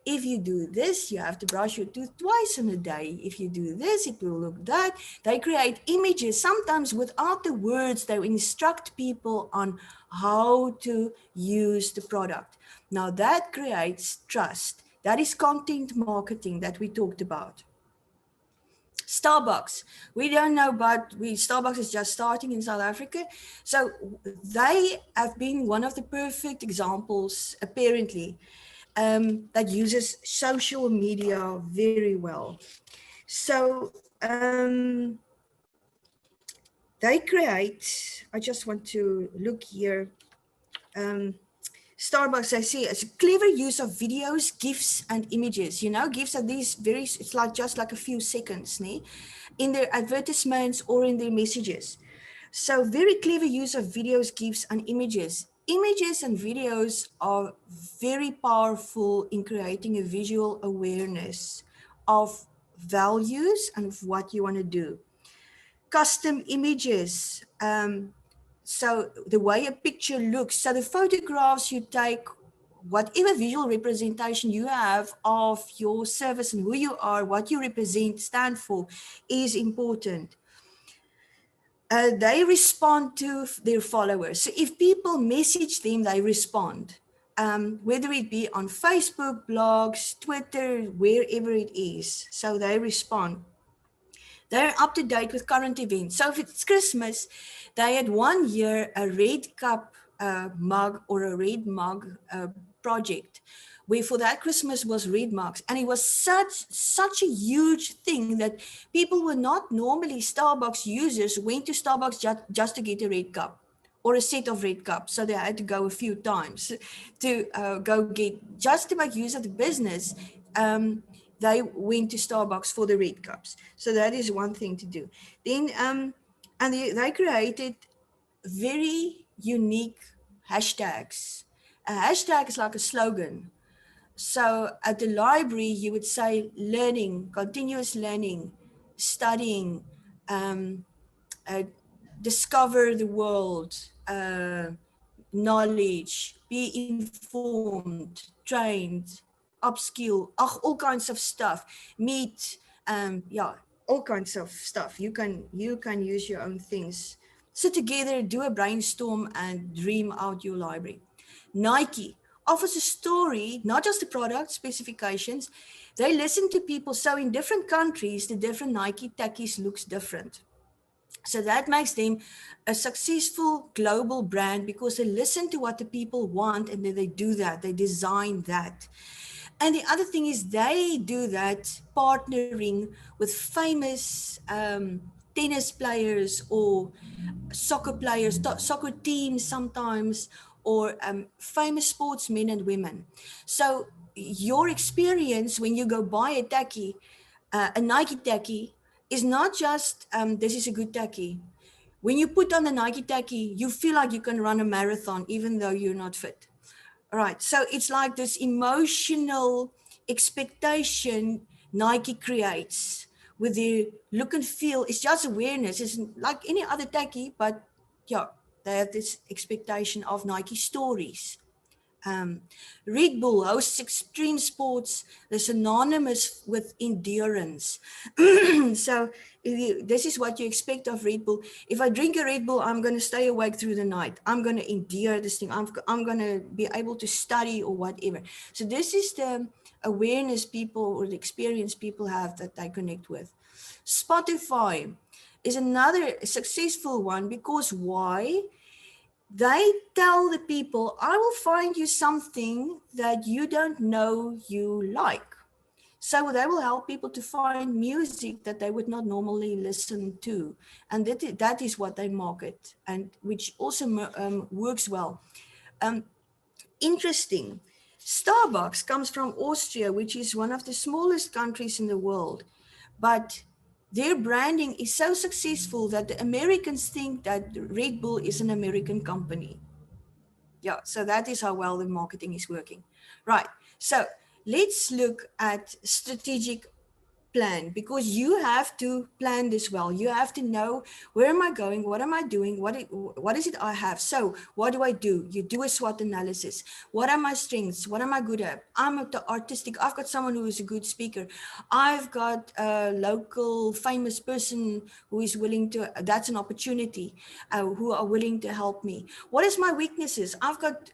If you do this, you have to brush your tooth twice in a day. If you do this, it will look that. They create images, sometimes without the words. They instruct people on how to use the product. Now that creates trust. That is content marketing that we talked about. Starbucks, we don't know, but Starbucks is just starting in South Africa. So they have been one of the perfect examples, apparently, that uses social media very well. So they create, I just want to look here. Starbucks, I see, it's a clever use of videos, GIFs, and images. You know, GIFs are these it's like just like a few seconds, in their advertisements or in their messages. So very clever use of videos, GIFs, and images. Images and videos are very powerful in creating a visual awareness of values and of what you want to do. Custom images. So the way a picture looks, so the photographs you take, whatever visual representation you have of your service and who you are, what you represent, stand for, is important. They respond to their followers. So if people message them, they respond, whether it be on Facebook, blogs, Twitter, wherever it is. So they respond. They're up to date with current events. So if it's Christmas, they had 1 year a red cup mug or a red mug project, where for that Christmas was red mugs. And it was such a huge thing that people were not normally Starbucks users, went to Starbucks just to get a red cup or a set of red cups. So they had to go a few times to go get, just to make use of the business. They went to Starbucks for the red cups. So that is one thing to do. Then, and they created very unique hashtags. A hashtag is like a slogan. So at the library, you would say learning, continuous learning, studying, discover the world, knowledge, be informed, trained, upskill, all kinds of stuff, meet, all kinds of stuff. You can use your own things. Sit together, do a brainstorm, and dream out your library. Nike offers a story, not just the product specifications. They listen to people. So in different countries, the different Nike tackies looks different. So that makes them a successful global brand because they listen to what the people want and then they do that, they design that. And the other thing is they do that partnering with famous tennis players or soccer players, soccer teams sometimes, or famous sportsmen and women. So your experience when you go buy a tacky, a Nike tacky, is not just this is a good tacky. When you put on the Nike tacky, you feel like you can run a marathon even though you're not fit. All right. So it's like this emotional expectation Nike creates with their look and feel. It's just awareness. It's like any other tacky, but yeah, they have this expectation of Nike stories. Um, Red Bull hosts extreme sports that's synonymous with endurance. So this is what you expect of Red Bull. If I drink a Red Bull, I'm going to stay awake through the night. I'm going to endure this thing. I'm going to be able to study or whatever. So this is the awareness people or the experience people have that they connect with. Spotify is another successful one because why? They tell the people, I will find you something that you don't know you like. So they will help people to find music that they would not normally listen to. And that is what they market, and which also works well. Interesting. Starbucks comes from Austria, which is one of the smallest countries in the world. But their branding is so successful that the Americans think that Red Bull is an American company. Yeah, so that is how well the marketing is working. Right. So let's look at strategic plan, because you have to plan this well. You have to know, where am I going? What am I doing? What is it I have? So what do I do? You do a SWOT analysis. What are my strengths? What am I good at? I'm artistic. I've got someone who is a good speaker. I've got a local famous person who is willing to, that's an opportunity, who are willing to help me. What is my weaknesses? I've got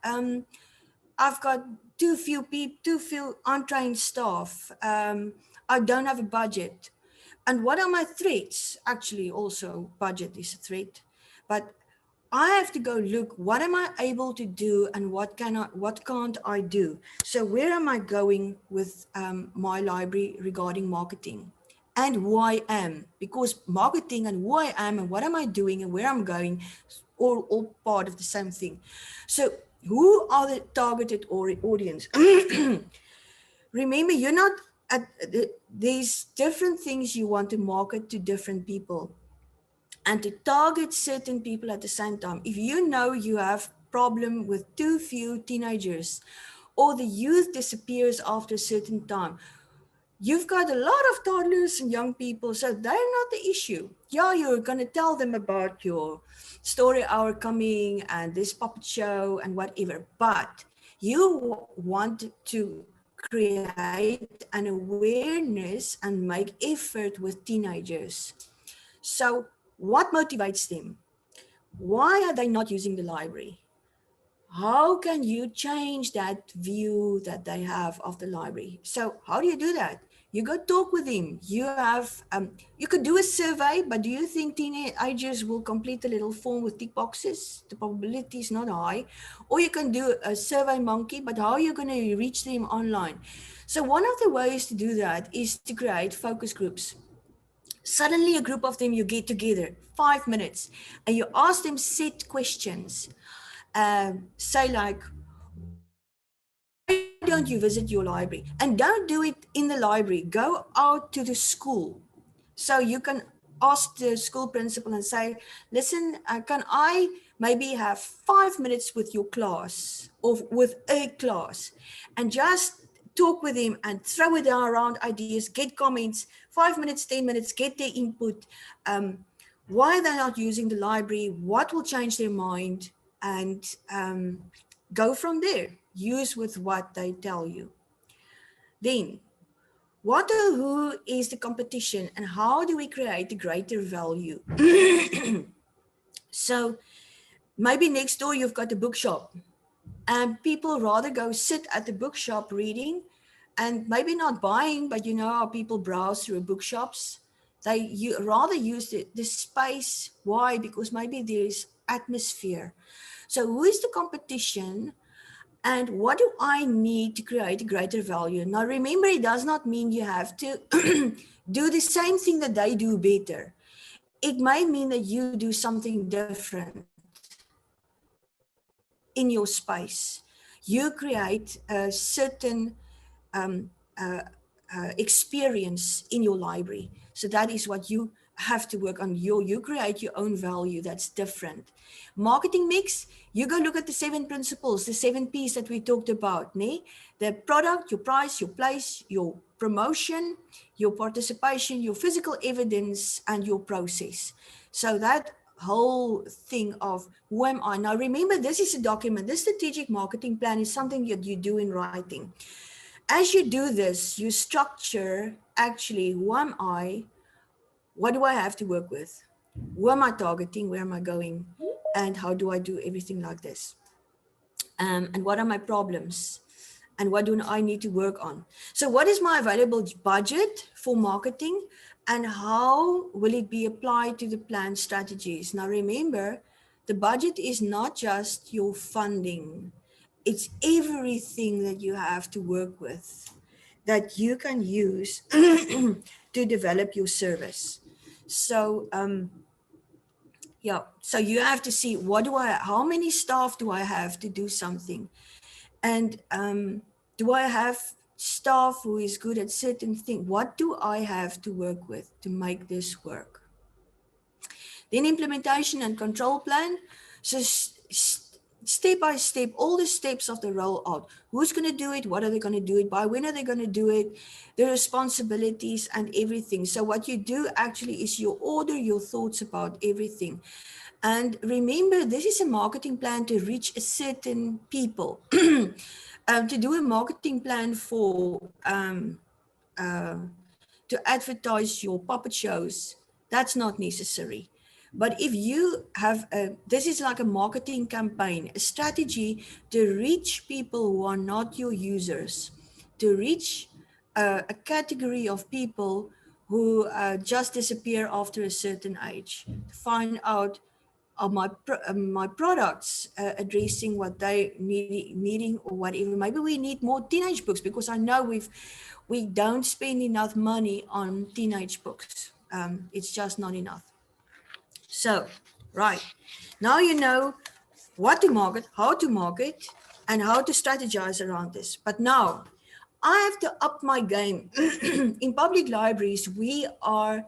too few untrained staff. I don't have a budget. And what are my threats? Actually, also budget is a threat. But I have to go look, what am I able to do and what can't I do? So where am I going with my library regarding marketing? And who I am, because marketing and who I am and what am I doing and where I'm going, all part of the same thing. So who are the targeted audience? Remember, you're not there's different things you want to market to different people and to target certain people at the same time. If you know you have problem with too few teenagers or the youth disappears after a certain time, you've got a lot of toddlers and young people, so they're not the issue. Yeah, you're going to tell them about your story hour coming and this puppet show and whatever, but you want to create an awareness and make effort with teenagers. So what motivates them? Why are they not using the library? How can you change that view that they have of the library? So how do you do that? You go talk with them. You have, you could do a survey, but do you think teenagers will complete a little form with tick boxes? The probability is not high. Or you can do a survey monkey, but how are you going to reach them online? So one of the ways to do that is to create focus groups. Suddenly a group of them, you get together, 5 minutes, and you ask them set questions. Say like, why don't you visit your library? And don't do it in the library. Go out to the school. So you can ask the school principal and say, listen, can I maybe have 5 minutes with your class or with a class, and just talk with them and throw it around ideas, get comments, 5 minutes, 10 minutes, get their input. Why they're not using the library, what will change their mind, and go from there. Use with what they tell you. Then, what or who is the competition and how do we create a greater value? So maybe next door you've got a bookshop. And people rather go sit at the bookshop reading and maybe not buying, but you know how people browse through bookshops. They rather use the space. Why? Because maybe there is atmosphere. So who is the competition and what do I need to create a greater value? Now remember, it does not mean you have to do the same thing that they do better. It may mean that you do something different in your space. You create a certain um, uh, experience in your library. So that is what you have to work on. You create your own value that's different. Marketing mix, you go look at the 7 principles, the 7 P's that we talked about. The product, your price, your place, your promotion, your participation, your physical evidence, and your process. So that whole thing of who am I? Now remember, this is a document. This strategic marketing plan is something that you do in writing. As you do this, you structure actually, who am I? What do I have to work with? Who am I targeting? Where am I going? And how do I do everything like this? And what are my problems? And what do I need to work on? So what is my available budget for marketing? And how will it be applied to the plan strategies? Now remember, the budget is not just your funding. It's everything that you have to work with that you can use to develop your service. So so you have to see, how many staff do I have to do something? And do I have staff who is good at certain things? What do I have to work with to make this work? Then implementation and control plan. So step by step, all the steps of the rollout. Who's going to do it? What are they going to do it by? When are they going to do it? The responsibilities and everything. So what you do actually is you order your thoughts about everything. And remember, this is a marketing plan to reach a certain people. To do a marketing plan for to advertise your puppet shows, that's not necessary. But if you have this is like a marketing campaign, a strategy to reach people who are not your users, to reach a category of people who just disappear after a certain age, to find out, are my products addressing what they needing or whatever. Maybe we need more teenage books, because I know we don't spend enough money on teenage books. It's just not enough. So, right, now you know what to market, and how to strategize around this. But now I have to up my game. In public libraries, we are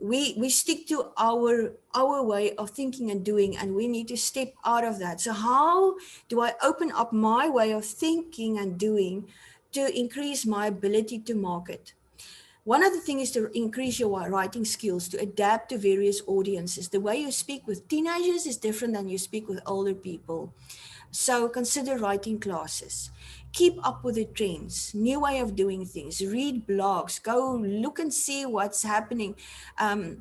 we stick to our way of thinking and doing, and we need to step out of that. So how do I open up my way of thinking and doing to increase my ability to market? One of the things is to increase your writing skills, to adapt to various audiences. The way you speak with teenagers is different than you speak with older people. So consider writing classes. Keep up with the trends, new way of doing things, read blogs, go look and see what's happening. Blogs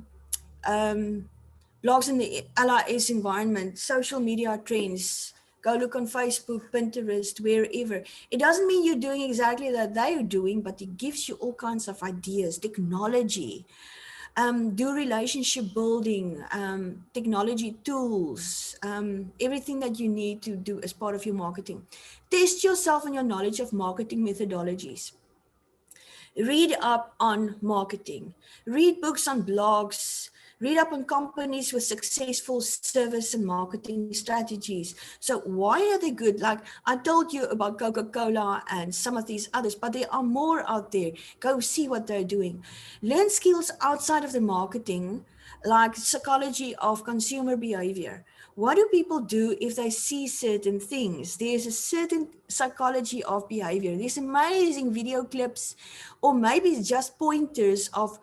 in the LIASA environment, social media trends, go look on Facebook, Pinterest, wherever. It doesn't mean you're doing exactly that they're doing, but it gives you all kinds of ideas, technology. Do relationship building, technology tools, everything that you need to do as part of your marketing. Test yourself on your knowledge of marketing methodologies. Read up on marketing. Read books on blogs. Read up on companies with successful service and marketing strategies. So why are they good? Like I told you about Coca-Cola and some of these others, but there are more out there. Go see what they're doing. Learn skills outside of the marketing, like psychology of consumer behavior. What do people do if they see certain things? There's a certain psychology of behavior. There's amazing video clips, or maybe it's just pointers of,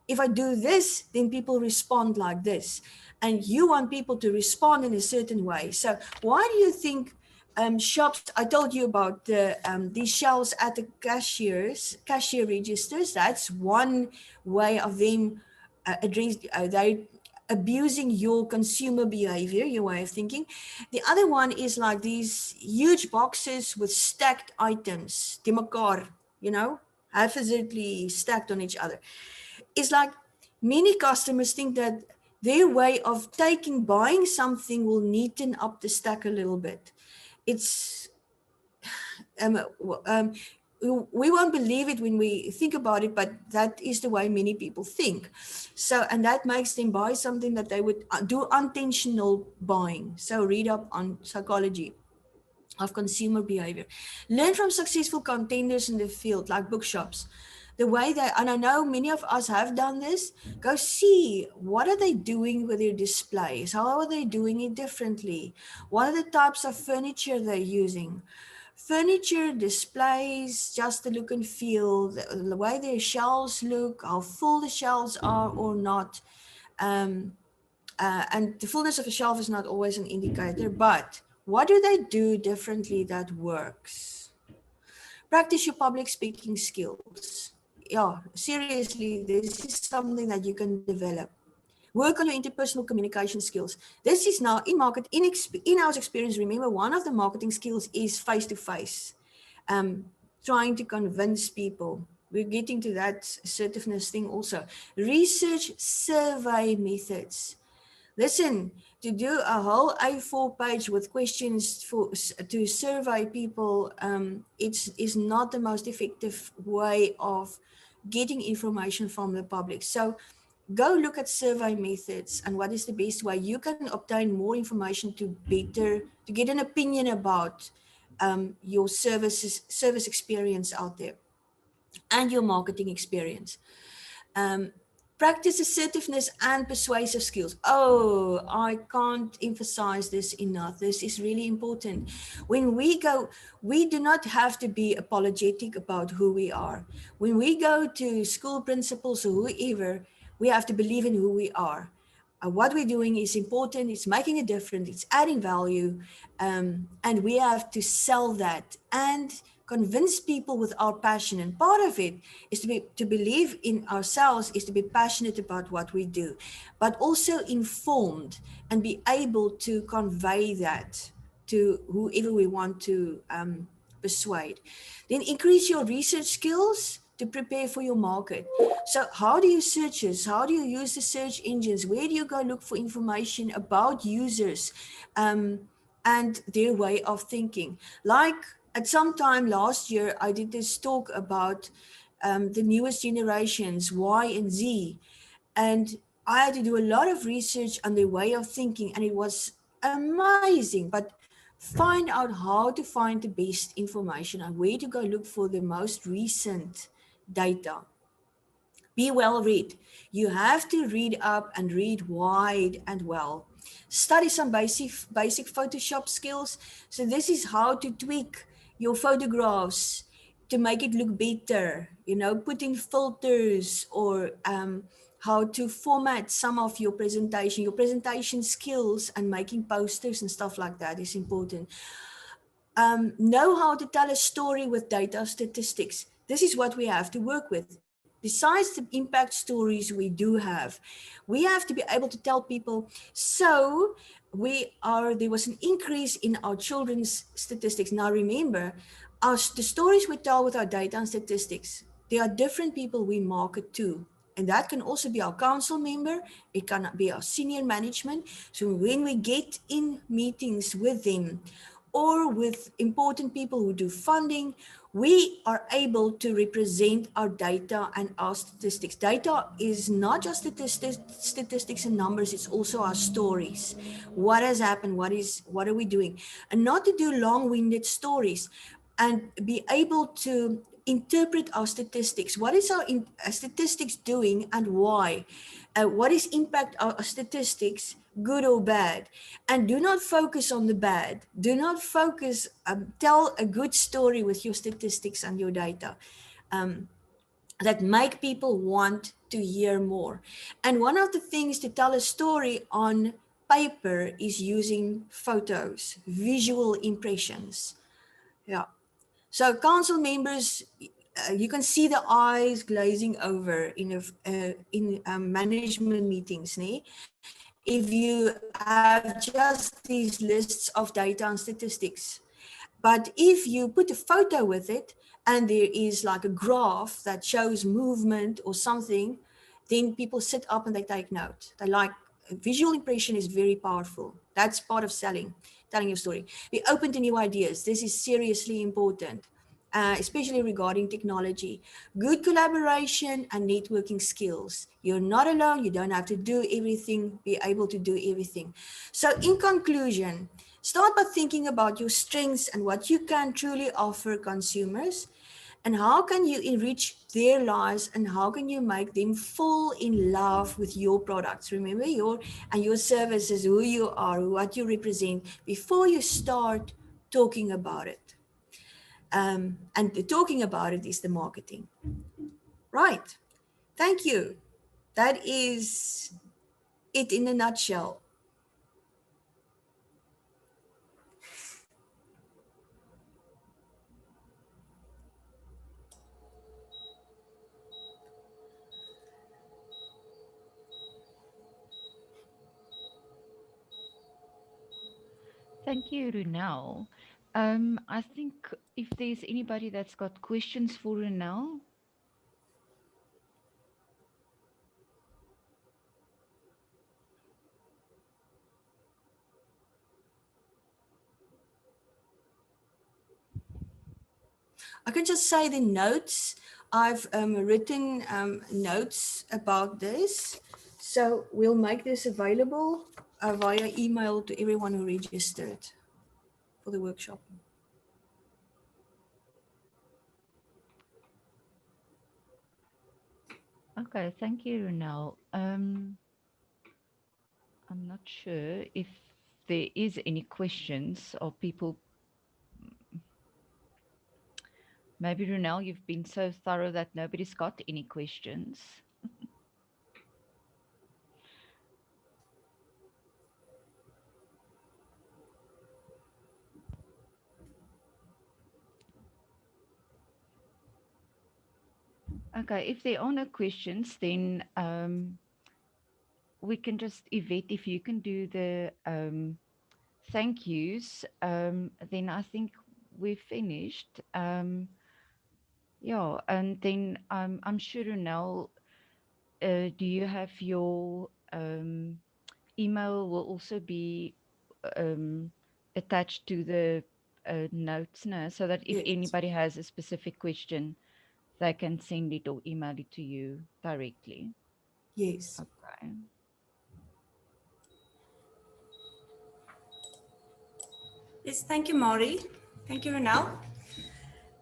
if I do this, then people respond like this. And you want people to respond in a certain way. So why do you think shops, I told you about these shelves at the cashier registers. That's one way of them abusing your consumer behavior, your way of thinking. The other one is like these huge boxes with stacked items, die mekaar, haphazardly stacked on each other. It's like many customers think that their way of buying something will neaten up the stack a little bit. It's um, we won't believe it when we think about it, but that is the way many people think. So, and that makes them buy something that they would do unintentional buying. So read up on psychology of consumer behavior. Learn from successful contenders in the field, like bookshops. The way they, and I know many of us have done this, go see what are they doing with their displays? How are they doing it differently? What are the types of furniture they're using? Furniture, displays, just the look and feel, the way their shelves look, how full the shelves are or not. And the fullness of a shelf is not always an indicator, but what do they do differently that works? Practice your public speaking skills. Yeah, seriously, this is something that you can develop. Work on your interpersonal communication skills. This is now in market, in-house experience. Remember, one of the marketing skills is face-to-face, trying to convince people. We're getting to that assertiveness thing also. Research survey methods. Listen, to do a whole A4 page with questions to survey people, it's not the most effective way of getting information from the public. So go look at survey methods and what is the best way you can obtain more information to get an opinion about your service experience out there and your marketing experience. Practice assertiveness and persuasive skills. Oh, I can't emphasize this enough. This is really important. When we go, we do not have to be apologetic about who we are. When we go to school principals or whoever, we have to believe in who we are. What we're doing is important, it's making a difference, it's adding value, and we have to sell that and convince people with our passion. And part of it is to believe in ourselves, is to be passionate about what we do, but also informed and be able to convey that to whoever we want to persuade. Then increase your research skills to prepare for your market. So how do you search this? How do you use the search engines? Where do you go look for information about users and their way of thinking? Like at some time last year, I did this talk about the newest generations, Y and Z. And I had to do a lot of research on their way of thinking, and it was amazing. But find out how to find the best information and where to go look for the most recent data. Be well read. You have to read up and read wide and well. Study some basic Photoshop skills. So this is how to tweak your photographs to make it look better, put in filters, or how to format some of your presentation skills, and making posters and stuff like that is important. Know how to tell a story with data statistics. This is what we have to work with. Besides the impact stories we do have, we have to be able to tell people, so there was an increase in our children's statistics. Now remember, the stories we tell with our data and statistics, there are different people we market to. And that can also be our council member, it can be our senior management. So when we get in meetings with them, or with important people who do funding, we are able to represent our data and our statistics. Data is not just statistics and numbers, it's also our stories. What has happened? What are we doing? And not to do long-winded stories, and be able to interpret our statistics. What is our statistics doing and why? What is impact our statistics, good or bad? And do not focus on the bad. Do not focus, tell a good story with your statistics and your data that make people want to hear more. And one of the things to tell a story on paper is using photos, visual impressions. Yeah. So council members, you can see the eyes glazing over in management meetings. If you have just these lists of data and statistics. But if you put a photo with it and there is like a graph that shows movement or something, then people sit up and they take note. They like visual impression is very powerful. That's part of selling, telling your story. Be open to new ideas. This is seriously important. Especially regarding technology, good collaboration and networking skills. You're not alone. You don't have to do everything, be able to do everything. So in conclusion, start by thinking about your strengths and what you can truly offer consumers and how can you enrich their lives and how can you make them fall in love with your products. Remember your services, who you are, what you represent before you start talking about it. And the talking about it is the marketing. Right. Thank you. That is it in a nutshell. Thank you, Ronel. I think if there's anybody that's got questions for Ronel. I can just say the notes. I've written notes about this. So we'll make this available via email to everyone who registered for the workshop. Okay, thank you, Ronel. I'm not sure if there is any questions or people. Maybe, Ronel, you've been so thorough that nobody's got any questions. Okay, if there are no questions, then we can just, Yvette, if you can do the thank yous, then I think we're finished. Yeah, and then I'm sure, Ronel, do you have your email will also be um, attached to the notes now, so that if Yes. anybody has a specific question, they can send it or email it to you directly. Yes. Okay. Yes, thank you, Maury. Thank you, Ronel.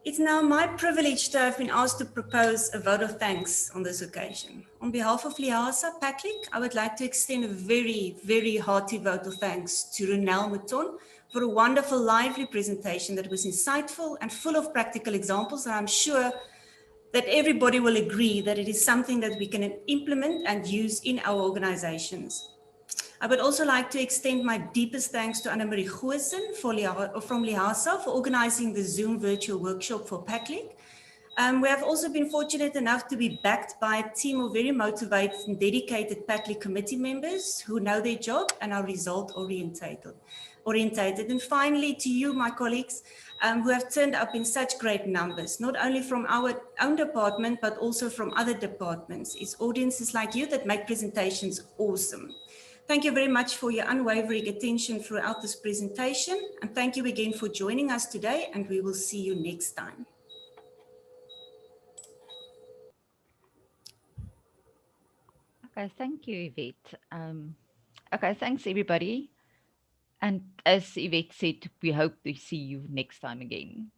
It's now my privilege to have been asked to propose a vote of thanks on this occasion. On behalf of LIASA PACLIG, I would like to extend a very, very hearty vote of thanks to Ronel Mouton for a wonderful, lively presentation that was insightful and full of practical examples. And I'm sure that everybody will agree that it is something that we can implement and use in our organizations. I would also like to extend my deepest thanks to Annemarie Goosen from LIASA for organizing the Zoom virtual workshop for PACLIG. We have also been fortunate enough to be backed by a team of very motivated and dedicated PACLIG committee members who know their job and are result orientated. And finally, to you, my colleagues, who have turned up in such great numbers, not only from our own department, but also from other departments. It's audiences like you that make presentations awesome. Thank you very much for your unwavering attention throughout this presentation. And thank you again for joining us today, and we will see you next time. Okay, thank you, Yvette. Okay, thanks, everybody. And as Yvette said, we hope to see you next time again.